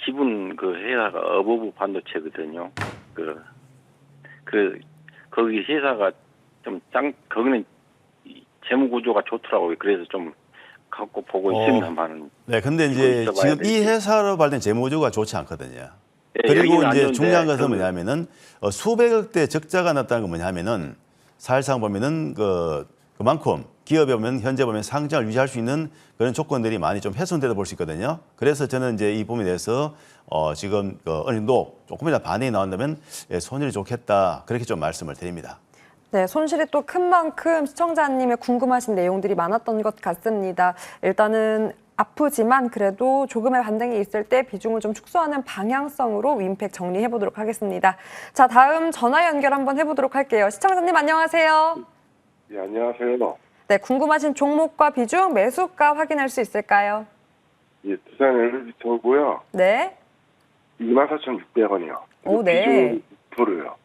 지분 회사가 어버브 반도체거든요. 거기 회사가 좀 거기는 재무 구조가 좋더라고요. 그래서 좀 갖고 보고 있습니다만. 네, 근데 이제 지금 이 회사로 발된 재무구조가 좋지 않거든요. 네, 그리고 이제 중요한 것은 뭐냐면은 수백억대 적자가 났다는 건 뭐냐면은 사실상 보면은 그만큼 기업에 보면 현재 보면 상장을 유지할 수 있는 그런 조건들이 많이 좀 훼손되다 볼 수 있거든요. 그래서 저는 이제 이 부분에 대해서 지금 어느 정도 조금이라도 반응이 나온다면 손실이 좋겠다 그렇게 좀 말씀을 드립니다. 네, 손실이 또 큰 만큼 시청자님의 궁금하신 내용들이 많았던 것 같습니다. 일단은 아프지만 그래도 조금의 반등이 있을 때 비중을 좀 축소하는 방향성으로 윈팩 정리해 보도록 하겠습니다. 자, 다음 전화 연결 한번 해보도록 할게요. 시청자님 안녕하세요. 네, 안녕하세요. 네, 궁금하신 종목과 비중, 매수가 확인할 수 있을까요? 예, 두산 엘리베이터고요. 네. 24,600원이요. 오, 네. 비중요.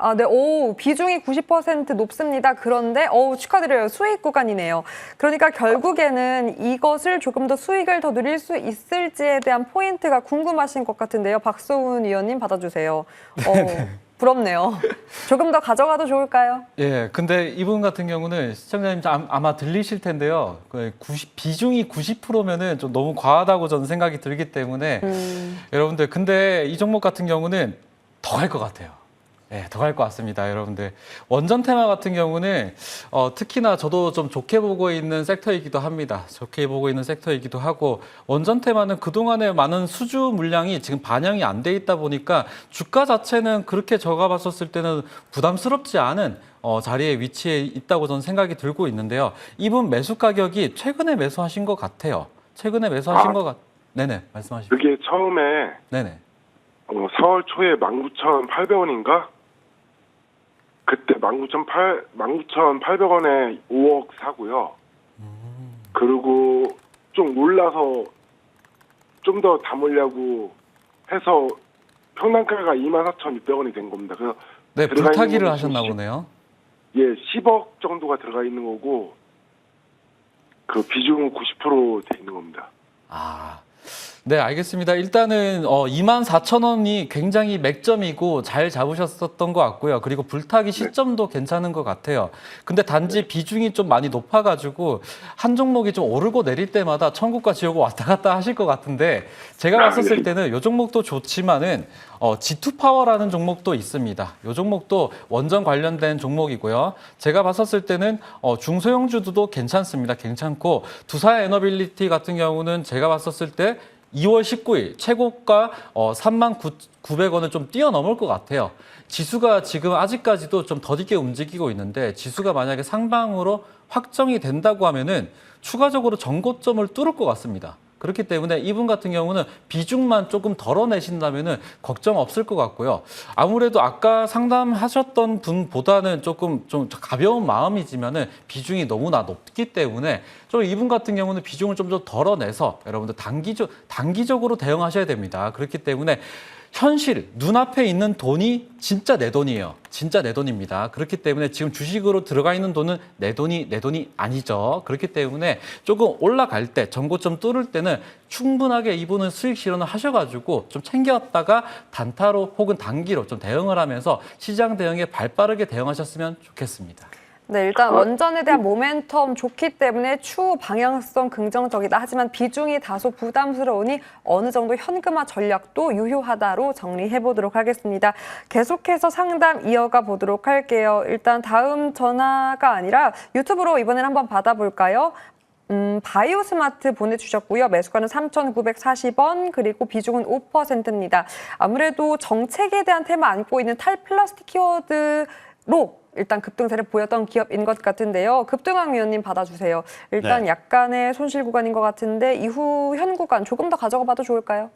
아, 네. 오, 비중이 90% 높습니다. 그런데, 축하드려요. 수익 구간이네요. 그러니까 결국에는 이것을 조금 더 수익을 더 누릴 수 있을지에 대한 포인트가 궁금하신 것 같은데요. 박소훈 위원님 받아주세요. 부럽네요. 조금 더 가져가도 좋을까요? 예, 근데 이분 같은 경우는 시청자님 아마 들리실 텐데요. 비중이 90%면은 좀 너무 과하다고 저는 생각이 들기 때문에 여러분들, 근데 이 종목 같은 경우는 더 갈 것 같아요. 네, 더 갈 것 같습니다, 여러분들. 원전 테마 같은 경우는 특히나 저도 좀 좋게 보고 있는 섹터이기도 합니다. 좋게 보고 있는 섹터이기도 하고, 원전 테마는 그동안에 많은 수주 물량이 지금 반영이 안 돼 있다 보니까 주가 자체는 그렇게 제가 봤었을 때는 부담스럽지 않은 자리에 위치해 있다고 저는 생각이 들고 있는데요. 이분 매수 가격이 최근에 매수하신 것 같아요. 최근에 매수하신 것 네네, 말씀하시죠. 그게 처음에 네네. 4월 초에 19,800원인가? 그때 19,800원에 5억 사고요. 그리고 좀 올라서 좀 더 담으려고 해서 평단가가 24,600원이 된 겁니다. 그래서 네, 들어가 불타기를 있는 하셨나 거는 보네요. 예, 10억 정도가 들어가 있는 거고 그 비중은 90% 돼 있는 겁니다. 아, 네, 알겠습니다. 일단은 24,000원이 굉장히 맥점이고 잘 잡으셨었던 것 같고요. 그리고 불타기 시점도 괜찮은 것 같아요. 근데 단지 비중이 좀 많이 높아가지고 한 종목이 좀 오르고 내릴 때마다 천국과 지옥을 왔다 갔다 하실 것 같은데, 제가 봤었을 때는 이 종목도 좋지만은 G2파워라는 종목도 있습니다. 이 종목도 원전 관련된 종목이고요. 제가 봤었을 때는 중소형주도 괜찮습니다. 괜찮고, 두사 에너빌리티 같은 경우는 제가 봤었을 때 2월 19일 최고가 39,900원을 좀 뛰어넘을 것 같아요. 지수가 지금 아직까지도 좀 더디게 움직이고 있는데, 지수가 만약에 상방으로 확정이 된다고 하면은 추가적으로 전고점을 뚫을 것 같습니다. 그렇기 때문에 이분 같은 경우는 비중만 조금 덜어내신다면은 걱정 없을 것 같고요. 아무래도 아까 상담하셨던 분보다는 조금 좀 가벼운 마음이지만은 비중이 너무나 높기 때문에 좀 이분 같은 경우는 비중을 좀 더 덜어내서 여러분들 단기적으로 대응하셔야 됩니다. 그렇기 때문에 현실, 눈앞에 있는 돈이 진짜 내 돈이에요. 진짜 내 돈입니다. 그렇기 때문에 지금 주식으로 들어가 있는 돈은 내 돈이 아니죠. 그렇기 때문에 조금 올라갈 때, 전고점 뚫을 때는 충분하게 이분은 수익 실현을 하셔가지고 좀 챙겨왔다가 단타로 혹은 단기로 좀 대응을 하면서 시장 대응에 발빠르게 대응하셨으면 좋겠습니다. 네, 일단 원전에 대한 모멘텀 좋기 때문에 추후 방향성 긍정적이다. 하지만 비중이 다소 부담스러우니 어느 정도 현금화 전략도 유효하다로 정리해 보도록 하겠습니다. 계속해서 상담 이어가 보도록 할게요. 일단 다음 전화가 아니라 유튜브로 이번엔 한번 받아볼까요? 바이오스마트 보내주셨고요. 매수가는 3,940원, 그리고 비중은 5%입니다. 아무래도 정책에 대한 테마 안고 있는 탈플라스틱 키워드로 일단 급등세를 보였던 기업인 것 같은데요. 급등왕 위원님 받아주세요. 일단 네. 약간의 손실 구간인 것 같은데 이후 현 구간 조금 더 가져가 봐도 좋을까요?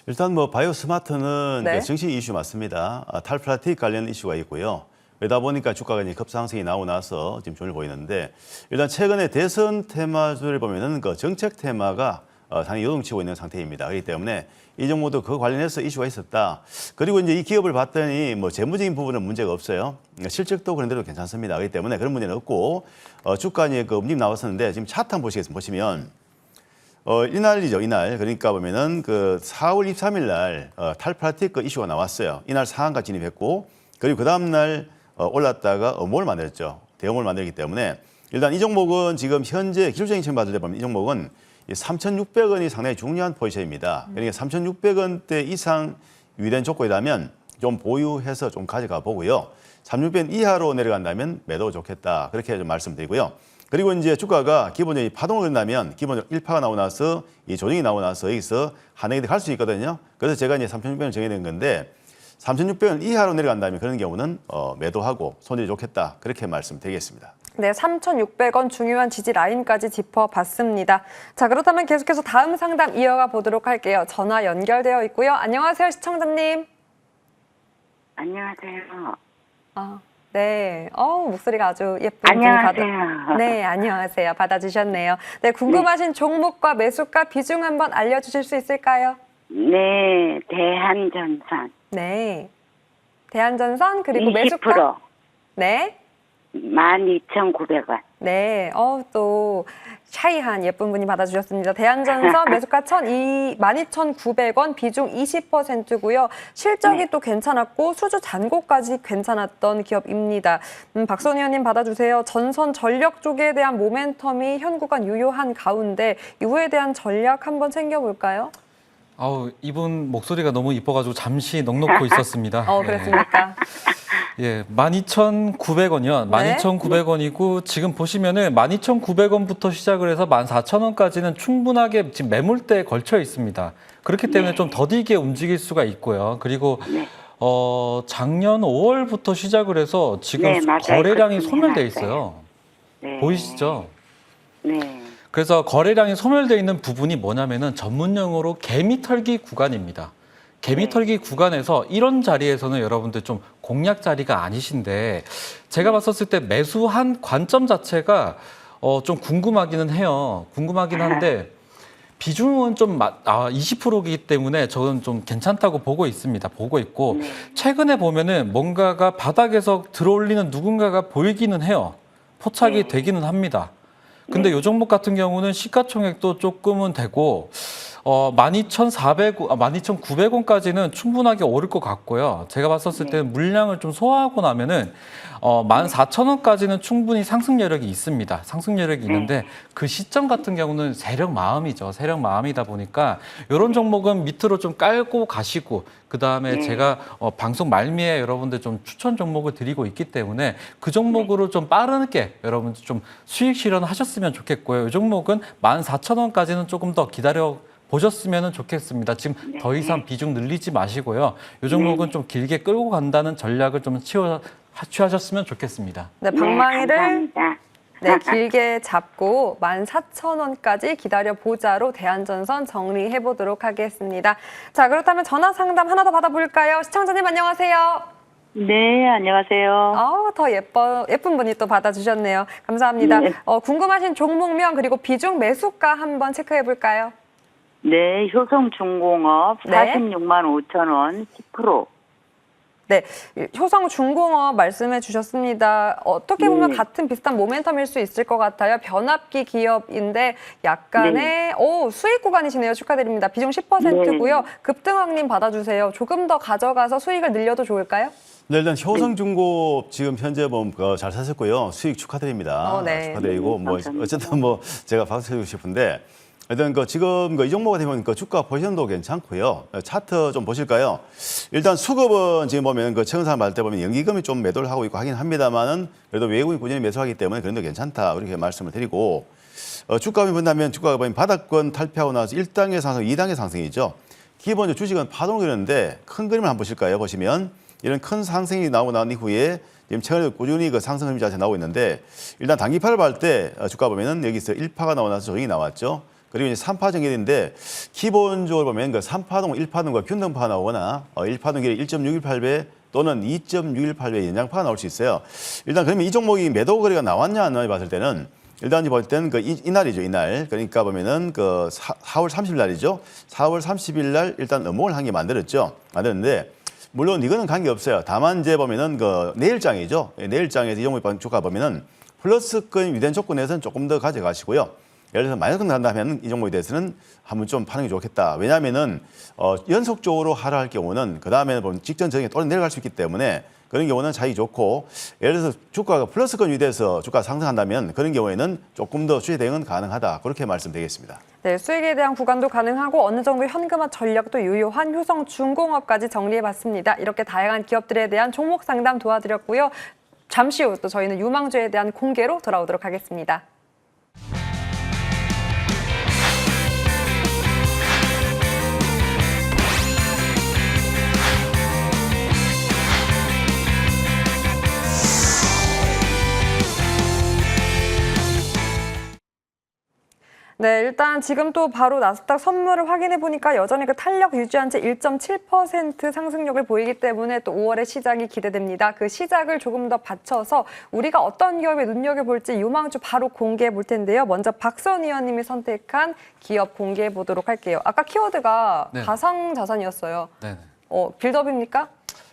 일단 뭐 바이오스마트는 네. 정식 이슈 맞습니다. 탈플라틱 관련 이슈가 있고요. 그러다 보니까 주가가 이제 급상승이 나오고 나서 지금 좋을 보이는데, 일단 최근에 대선 테마주를 보면은 그 정책 테마가 상당히 요동치고 있는 상태입니다. 그렇기 때문에 이 종목도 그 관련해서 이슈가 있었다. 그리고 이제 이 기업을 봤더니 뭐 재무적인 부분은 문제가 없어요. 실적도 그런 대로 괜찮습니다. 그렇기 때문에 그런 문제는 없고, 주가 이제 그 움직임 나왔었는데 지금 차트 한번 보시겠습니다. 보시면 이날이죠, 이날. 그러니까 보면은 그 4월 23일 날 탈플라틱 그 이슈가 나왔어요. 이날 상한가 진입했고, 그리고 그 다음 날 올랐다가 어몰 만들었죠. 대어몰 만들기 때문에 일단 이 종목은 지금 현재 기술적인 측면 봤을 때 보면 이 종목은 3,600원이 상당히 중요한 포지션입니다. 그러니까 3,600원대 이상 유의된 조건이라면 좀 보유해서 좀 가져가 보고요. 3,600원 이하로 내려간다면 매도 좋겠다. 그렇게 좀 말씀드리고요. 그리고 이제 주가가 기본적으로 파동을 건다면 기본적으로 1파가 나오고 나서 이 조정이 나오고 나서 여기서 하락이 갈 수 있거든요. 그래서 제가 이제 3,600원 정해낸 건데, 3,600원 이하로 내려간다면 그런 경우는 매도하고 손질이 좋겠다. 그렇게 말씀드리겠습니다. 네, 3,600원 중요한 지지 라인까지 짚어봤습니다. 자, 그렇다면 계속해서 다음 상담 이어가 보도록 할게요. 전화 연결되어 있고요. 안녕하세요, 시청자님. 안녕하세요. 네, 목소리가 아주 예쁜 분이 안녕하세요. 네, 안녕하세요. 받아주셨네요. 네, 궁금하신 종목과 매수가 비중 한번 알려주실 수 있을까요? 네, 대한전선. 네, 대한전선 그리고 20%. 매수가 네, 12,900원. 네, 또 샤이한 예쁜 분이 받아주셨습니다. 대한전선 매수가 12,900원, 비중 20%고요. 실적이 네. 또 괜찮았고 수주 잔고까지 괜찮았던 기업입니다. 박선 의원님 받아주세요. 전선 전력 쪽에 대한 모멘텀이 현 구간 유효한 가운데 이후에 대한 전략 한번 챙겨볼까요? 이분 목소리가 너무 이뻐가지고 잠시 넋놓고 있었습니다. 그랬습니까? 예, 12,900원이요. 네. 12,900원이고 지금 보시면은 12,900원부터 시작을 해서 14,000원까지는 충분하게 지금 매물대에 걸쳐 있습니다. 그렇기 때문에 좀 더디게 움직일 수가 있고요. 그리고 네. 작년 5월부터 시작을 해서 지금 네, 맞아요. 거래량이 그렇게 소멸돼 해놨어요. 있어요. 네. 보이시죠? 네. 그래서 거래량이 소멸되어 있는 부분이 뭐냐면은 전문용어로 개미털기 구간입니다. 개미털기 구간에서 이런 자리에서는 여러분들 좀 공략 자리가 아니신데 제가 봤었을 때 매수한 관점 자체가 좀 궁금하기는 해요. 궁금하긴 한데 비중은 좀 20%이기 때문에 저는 좀 괜찮다고 보고 있습니다. 보고 있고 최근에 보면은 뭔가가 바닥에서 들어올리는 누군가가 보이기는 해요. 포착이 되기는 합니다. 근데 이 종목 같은 경우는 시가총액도 조금은 되고 12,900원까지는 충분하게 오를 것 같고요. 제가 봤었을 때는 물량을 좀 소화하고 나면은 14,000원까지는 충분히 상승 여력이 있습니다. 상승 여력이 있는데 그 시점 같은 경우는 세력 마음이죠. 세력 마음이다 보니까 이런 종목은 밑으로 좀 깔고 가시고 그다음에 제가 방송 말미에 여러분들 좀 추천 종목을 드리고 있기 때문에 그 종목으로 좀 빠르게 여러분들 좀 수익 실현하셨으면 좋겠고요. 이 종목은 14,000원까지는 조금 더 기다려 보셨으면 좋겠습니다. 지금 더 이상 비중 늘리지 마시고요. 이 종목은 좀 길게 끌고 간다는 전략을 좀 취하셨으면 좋겠습니다. 네, 방망이를 감사합니다. 길게 잡고 14,000원까지 기다려보자로 대한전선 정리해 보도록 하겠습니다. 자, 그렇다면 전화 상담 하나 더 받아볼까요? 시청자님 안녕하세요. 네, 안녕하세요. 더 예쁜 분이 또 받아주셨네요. 감사합니다. 네. 궁금하신 종목명 그리고 비중 매수가 한번 체크해 볼까요? 네, 효성중공업 네. 46만 5천 원, 10%. 네, 효성중공업 말씀해 주셨습니다. 어떻게 보면 네. 같은 비슷한 모멘텀일 수 있을 것 같아요. 변압기 기업인데 약간의 수익 구간이시네요. 축하드립니다. 비중 10%고요. 급등왕님 받아주세요. 조금 더 가져가서 수익을 늘려도 좋을까요? 네, 일단 효성중공업 지금 현재 잘 사셨고요. 수익 축하드립니다. 네. 축하드리고 감사합니다. 어쨌든 제가 박수 쳐주고 싶은데 일단 지금 이 종목 같은 경우는 주가 포지션도 괜찮고요. 차트 좀 보실까요? 일단 수급은 지금 보면 최근 사람 말 때 보면 연기금이 좀 매도를 하고 있고 하긴 합니다만은 그래도 외국인 꾸준히 매수하기 때문에 그런데 괜찮다 이렇게 말씀을 드리고 주가를 본다면 주가가 보면 바닥권 탈피하고 나서 1단계 상승, 2단계 상승이죠. 기본적으로 주식은 파동을 그리는데 큰 그림을 한번 보실까요? 보시면 이런 큰 상승이 나오고 난 이후에 지금 최근에 꾸준히 상승 흐름 자체가 나오고 있는데 일단 단기파를 볼 때 주가 보면은 여기서 1파가 나오고 나서 조정이 나왔죠. 그리고 이제 3파 전개인데 기본적으로 보면 3파동, 1파동과 균등파가 나오거나 1파동 길이 1.618배 또는 2.618배 연장파가 나올 수 있어요. 일단 그러면 이 종목이 매도 거래가 나왔냐 안 나왔냐 봤을 때는 일단 볼 때는 이날이죠, 이날. 그러니까 보면은 4월 30일 날이죠. 4월 30일 날 일단 음봉을 한 개 만들었는데 물론 이거는 관계없어요. 다만 이제 보면은 내일장이죠. 내일장에서 이 종목 주가 보면은 플러스권 유된 조건에서는 조금 더 가져가시고요. 예를 들어서 마이너스권 간다면 이 종목에 대해서는 한번 좀 파는 게 좋겠다. 왜냐하면은 연속적으로 하락할 경우는 그 다음에 보면 직전 전에 또 내려갈 수 있기 때문에 그런 경우는 차익이 좋고 예를 들어서 주가가 플러스권 유대해서 주가 상승한다면 그런 경우에는 조금 더 수혜 대응은 가능하다. 그렇게 말씀드리겠습니다. 네, 수익에 대한 구간도 가능하고 어느 정도 현금화 전략도 유효한 효성중공업까지 정리해봤습니다. 이렇게 다양한 기업들에 대한 종목 상담 도와드렸고요. 잠시 후 또 저희는 유망주에 대한 공개로 돌아오도록 하겠습니다. 네, 일단 지금 또 바로 나스닥 선물을 확인해 보니까 여전히 탄력 유지한 채 1.7% 상승력을 보이기 때문에 또 5월의 시장이 기대됩니다. 그 시작을 조금 더 받쳐서 우리가 어떤 기업에 눈여겨볼지 유망주 바로 공개해 볼 텐데요. 먼저 박선 의원님이 선택한 기업 공개해 보도록 할게요. 아까 키워드가 네. 가상자산이었어요. 네. 빌드업입니까?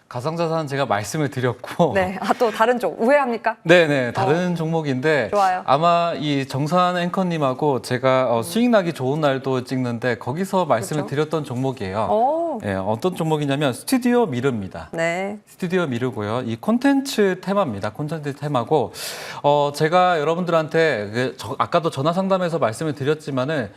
가상자산은 제가 말씀을 드렸고 네, 또 다른 쪽 우회합니까? 네네 다른 종목인데 좋아요. 아마 이 정선 앵커님하고 제가 수익 나기 좋은 날도 찍는데 거기서 말씀을 그렇죠. 드렸던 종목이에요. 오. 네, 어떤 종목이냐면 스튜디오 미르입니다. 네. 스튜디오 미르고요. 이 콘텐츠 테마입니다. 콘텐츠 테마고 제가 여러분들한테 아까도 전화 상담에서 말씀을 드렸지만은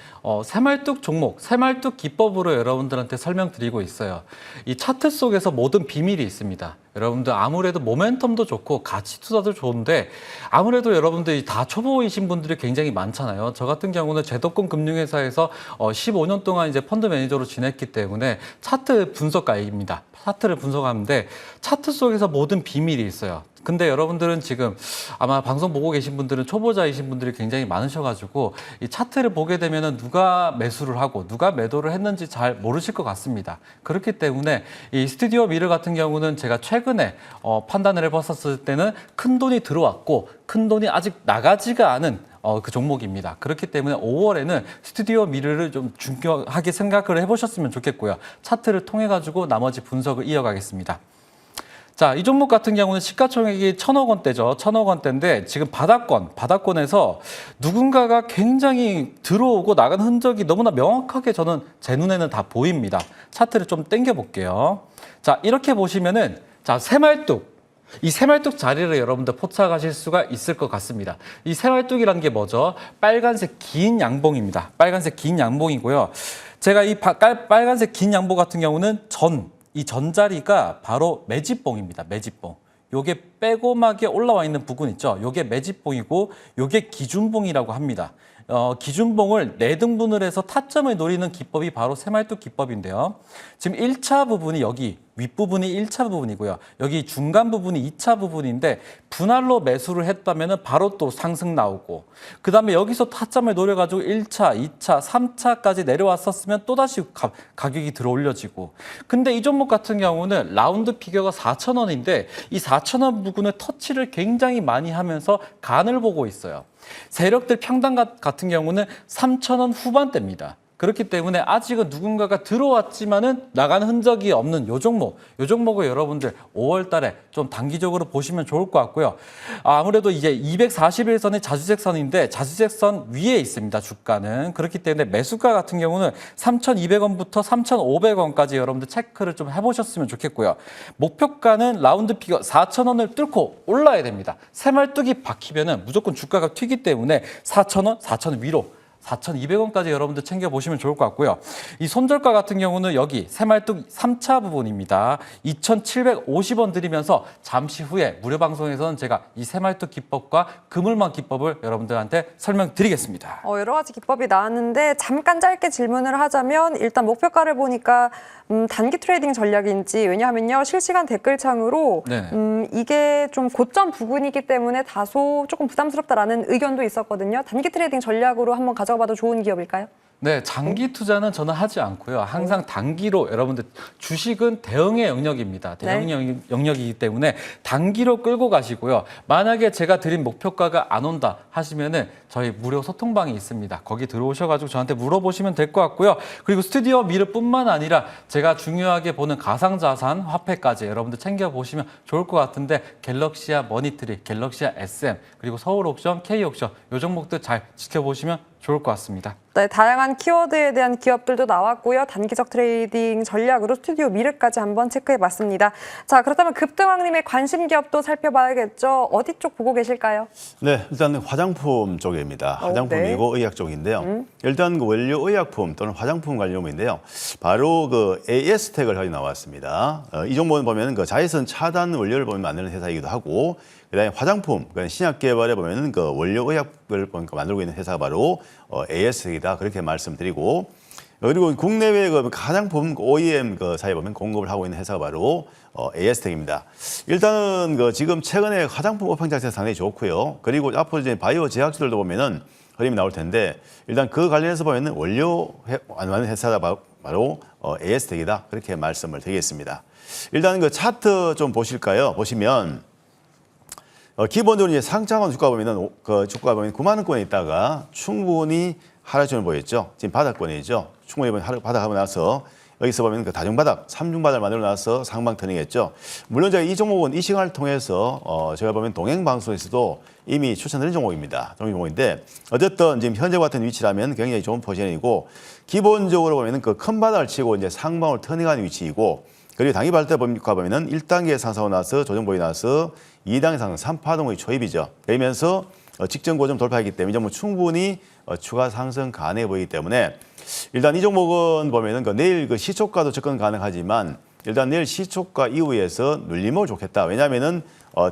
새말뚝 종목, 새말뚝 기법으로 여러분들한테 설명드리고 있어요. 이 차트 속에서 모든 비밀이 있습니다. 여러분들 아무래도 모멘텀도 좋고 가치 투자도 좋은데 아무래도 여러분들이 다 초보이신 분들이 굉장히 많잖아요. 저 같은 경우는 제도권 금융회사에서 15년 동안 이제 펀드 매니저로 지냈기 때문에 차트 분석가입니다. 차트를 분석하는데 차트 속에서 모든 비밀이 있어요. 근데 여러분들은 지금 아마 방송 보고 계신 분들은 초보자이신 분들이 굉장히 많으셔가지고 이 차트를 보게 되면은 누가 매수를 하고 누가 매도를 했는지 잘 모르실 것 같습니다. 그렇기 때문에 이 스튜디오 미르 같은 경우는 제가 최근에 판단을 해봤었을 때는 큰 돈이 들어왔고 큰 돈이 아직 나가지가 않은 그 종목입니다. 그렇기 때문에 5월에는 스튜디오 미르를 좀 중요하게 생각을 해보셨으면 좋겠고요. 차트를 통해 가지고 나머지 분석을 이어가겠습니다. 자, 이 종목 같은 경우는 시가총액이 1,000억 원대죠. 1,000억 원대인데 지금 바닥권에서 누군가가 굉장히 들어오고 나간 흔적이 너무나 명확하게 저는 제 눈에는 다 보입니다. 차트를 좀 당겨 볼게요. 자, 이렇게 보시면은 자, 새말뚝. 이 새말뚝 자리를 여러분들 포착하실 수가 있을 것 같습니다. 이 새말뚝이라는 게 뭐죠? 빨간색 긴 양봉입니다. 빨간색 긴 양봉이고요. 제가 이 빨간색 긴 양봉 같은 경우는 이 전자리가 바로 매집봉입니다. 매집봉. 요게 빼고막에 올라와 있는 부분 있죠? 요게 매집봉이고 요게 기준봉이라고 합니다. 기준봉을 4등분을 해서 타점을 노리는 기법이 바로 새말뚝 기법인데요. 지금 1차 부분이 여기 윗부분이 1차 부분이고요. 여기 중간 부분이 2차 부분인데 분할로 매수를 했다면 바로 또 상승 나오고 그다음에 여기서 타점을 노려가지고 1차, 2차, 3차까지 내려왔었으면 또다시 가격이 들어 올려지고 근데 이 종목 같은 경우는 라운드 피겨가 4,000원인데 이 4,000원 부근의 터치를 굉장히 많이 하면서 간을 보고 있어요. 세력들 평단 같은 경우는 3,000원 후반대입니다. 그렇기 때문에 아직은 누군가가 들어왔지만은 나가는 흔적이 없는 요 종목을 여러분들 5월 달에 좀 단기적으로 보시면 좋을 것 같고요. 아무래도 이제 241선이 자주색선인데 자주색선 위에 있습니다. 주가는. 그렇기 때문에 매수가 같은 경우는 3,200원부터 3,500원까지 여러분들 체크를 좀 해보셨으면 좋겠고요. 목표가는 라운드 피겨 4,000원을 뚫고 올라야 됩니다. 새말뚝이 박히면은 무조건 주가가 튀기 때문에 4,000원, 4,000원 위로 4,200원까지 여러분들 챙겨보시면 좋을 것 같고요. 이 손절가 같은 경우는 여기 새말뚝 3차 부분입니다. 2,750원 드리면서 잠시 후에 무료 방송에서는 제가 이 새말뚝 기법과 그물망 기법을 여러분들한테 설명드리겠습니다. 여러 가지 기법이 나왔는데 잠깐 짧게 질문을 하자면 일단 목표가를 보니까 단기 트레이딩 전략인지 왜냐하면요 실시간 댓글창으로 이게 좀 고점 부근이기 때문에 다소 조금 부담스럽다라는 의견도 있었거든요. 단기 트레이딩 전략으로 한번 가져가봐도 좋은 기업일까요? 네, 장기 투자는 저는 하지 않고요. 항상 단기로 여러분들 주식은 대응의 영역입니다. 대응의 영역이기 때문에 단기로 끌고 가시고요. 만약에 제가 드린 목표가가 안 온다 하시면은 저희 무료 소통방이 있습니다. 거기 들어오셔가지고 저한테 물어보시면 될 것 같고요. 그리고 스튜디오 미르뿐만 아니라 제가 중요하게 보는 가상자산 화폐까지 여러분들 챙겨보시면 좋을 것 같은데 갤럭시아 머니트리, 갤럭시아 SM, 그리고 서울옥션, K옥션 이 종목들 잘 지켜보시면 좋을 것 같습니다. 네, 다양한 키워드에 대한 기업들도 나왔고요. 단기적 트레이딩 전략으로 스튜디오 미르까지 한번 체크해봤습니다. 자, 그렇다면 급등왕님의 관심 기업도 살펴봐야겠죠. 어디 쪽 보고 계실까요? 네, 일단 화장품 쪽입니다. 화장품이고 의약 쪽인데요. 일단 그 원료 의약품 또는 화장품 관련주인데요. 바로 그 AS텍을 가지고 나왔습니다. 이 종목은 보면 그 자외선 차단 원료를 보면 만드는 회사이기도 하고, 그다음에 화장품, 그러니까 신약 개발에 보면은 그 원료 의약을 보니까 만들고 있는 회사가 바로 AS텍이다 그렇게 말씀드리고, 그리고 국내외 그 화장품 OEM 그 사이에 보면 공급을 하고 있는 회사가 바로 AS텍입니다. 일단은 그 지금 최근에 화장품 업황 자체가 상당히 좋고요. 그리고 앞으로 이제 바이오 제약주들도 보면은 그림이 나올 텐데 일단 그 관련해서 보면은 원료 회사가 바로 AS텍이다 그렇게 말씀을 드리겠습니다. 일단 그 차트 좀 보실까요? 보시면. 기본적으로 이제 상장원 주가 보면은 그 주가 보면 9만 원권에 있다가 충분히 하락점을 보였죠. 지금 바닥권이죠. 충분히 바닥하고 나서 여기서 보면 그 다중바닥, 삼중바닥을 만들어놔서 상방 터닝했죠. 물론 제가 이 종목은 이 시간을 통해서 제가 보면 동행방송에서도 이미 추천드린 종목입니다. 종목인데 어쨌든 지금 현재 같은 위치라면 굉장히 좋은 포지션이고 기본적으로 보면은 그 큰 바닥을 치고 이제 상방을 터닝하는 위치이고 그리고 단기 발대 보면은 1단계 상승하고 나서 조정 보이 나서 2단계 상승 3파동의 초입이죠. 그러면서 직전 고점 돌파했기 때문에 이 점은 충분히 추가 상승 가능해 보이기 때문에 일단 이 종목은 보면은 그 내일 그 시초가도 접근 가능하지만 일단 내일 시초가 이후에서 눌림을 좋겠다. 왜냐하면은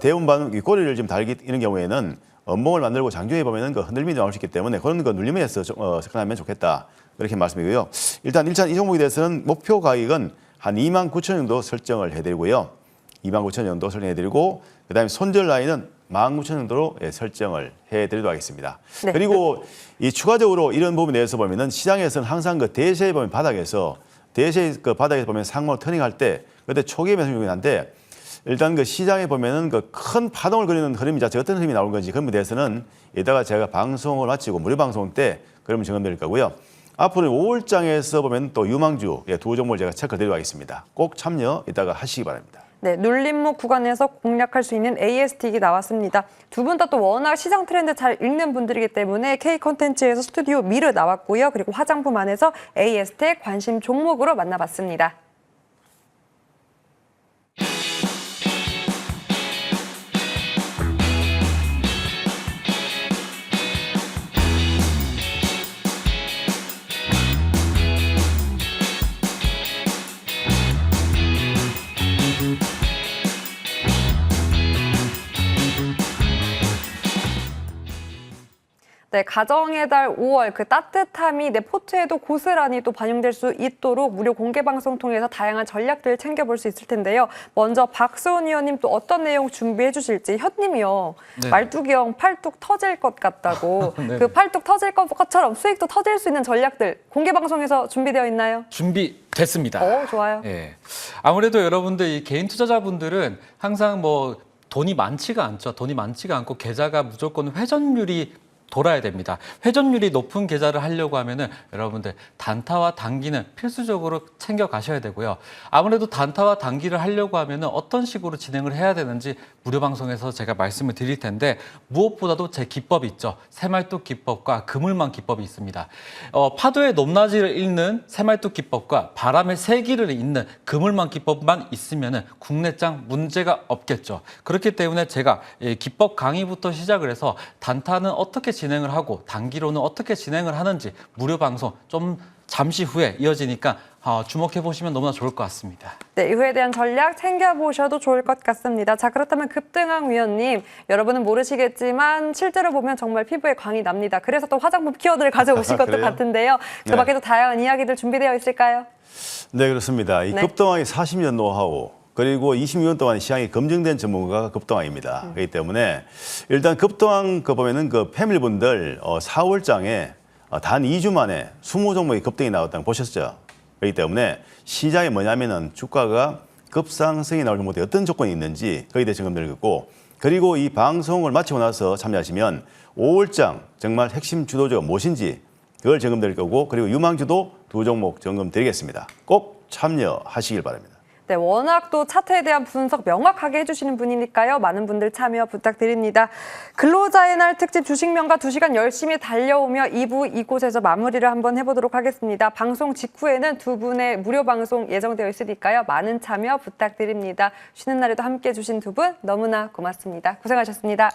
대운 반응 꼬리를 지금 달기 이런 경우에는 음봉을 만들고 장중에 보면은 그 흔들림이 나올 수 있기 때문에 그런 거 눌림에서 접근하면 좋겠다. 이렇게 말씀이고요. 일단 이 종목에 대해서는 목표 가격은 한 29,000원 정도 설정을 해드리고요. 29,000원 정도 설정해드리고 그다음에 손절 라인은 19,000원 정도로 설정을 해드리도록 하겠습니다. 네. 그리고 이 추가적으로 이런 부분에 대해서 보면은 시장에서는 항상 그 대세에 보면 바닥에서 보면 상모 터닝할 때 그때 초기에 매수이긴 한데 일단 그 시장에 보면은 그 큰 파동을 그리는 흐름이 자체 어떤 흐름이 나오는 건지 그런 부분에 대해서는 이따가 제가 방송을 마치고 무료 방송 때 그러면 점검드릴 거고요. 앞으로 5월장에서 보면 또 유망주 두 종목을 제가 체크드리도록 하겠습니다. 꼭 참여 이따가 하시기 바랍니다. 네, 눌림목 구간에서 공략할 수 있는 AST가 나왔습니다. 두 분 다 또 워낙 시장 트렌드 잘 읽는 분들이기 때문에 K콘텐츠에서 스튜디오 미르 나왔고요. 그리고 화장품 안에서 AST 관심 종목으로 만나봤습니다. 네, 가정의 달 5월 그 따뜻함이 내 포트에도 고스란히 또 반영될 수 있도록 무료 공개 방송 통해서 다양한 전략들 챙겨볼 수 있을 텐데요. 먼저 박수원 의원님 또 어떤 내용 준비해 주실지 현님이요. 네. 말뚝형 팔뚝 터질 것 같다고 네. 그 팔뚝 터질 것처럼 수익도 터질 수 있는 전략들 공개 방송에서 준비되어 있나요? 준비됐습니다. 좋아요. 예. 아무래도 여러분들 이 개인 투자자분들은 항상 뭐 돈이 많지가 않죠. 돈이 많지가 않고 계좌가 무조건 회전율이 돌아야 됩니다. 회전율이 높은 계좌를 하려고 하면은 여러분들 단타와 단기는 필수적으로 챙겨 가셔야 되고요. 아무래도 단타와 단기를 하려고 하면은 어떤 식으로 진행을 해야 되는지 무료 방송에서 제가 말씀을 드릴 텐데 무엇보다도 제 기법이 있죠. 새말뚝 기법과 그물망 기법이 있습니다. 파도의 높낮이를 읽는 새말뚝 기법과 바람의 세기를 읽는 그물망 기법만 있으면은 국내장 문제가 없겠죠. 그렇기 때문에 제가 기법 강의부터 시작을 해서 단타는 어떻게 진행을 하고 단기로는 어떻게 진행을 하는지 무료 방송 좀 잠시 후에 이어지니까 주목해 보시면 너무나 좋을 것 같습니다. 네, 이후에 대한 전략 챙겨보셔도 좋을 것 같습니다. 자, 그렇다면 급등왕 위원님, 여러분은 모르시겠지만 실제로 보면 정말 피부에 광이 납니다. 그래서 또 화장품 키워드를 가져오신 것도 같은데요. 그 네. 밖에도 다양한 이야기들 준비되어 있을까요? 네, 그렇습니다. 이 네. 급등왕의 40년 노하우 그리고 26년 동안 시장이 검증된 전문가가 급등왕입니다. 그렇기 때문에 일단 급등왕 보면은 그 패밀리분들 4월장에 단 2주 만에 20종목이 급등이 나왔다는 거 보셨죠? 그렇기 때문에 시장이 뭐냐면은 주가가 급상승이 나올 못해 어떤 조건이 있는지 거기에 대해서 점검드리고 그리고 이 방송을 마치고 나서 참여하시면 5월장 정말 핵심 주도주가 무엇인지 그걸 점검드릴 거고 그리고 유망주도 두 종목 점검드리겠습니다. 꼭 참여하시길 바랍니다. 네, 워낙 또 차트에 대한 분석 명확하게 해주시는 분이니까요. 많은 분들 참여 부탁드립니다. 근로자의 날 특집 주식명가 2시간 열심히 달려오며 2부 이곳에서 마무리를 한번 해보도록 하겠습니다. 방송 직후에는 두 분의 무료 방송 예정되어 있으니까요. 많은 참여 부탁드립니다. 쉬는 날에도 함께해 주신 두 분 너무나 고맙습니다. 고생하셨습니다.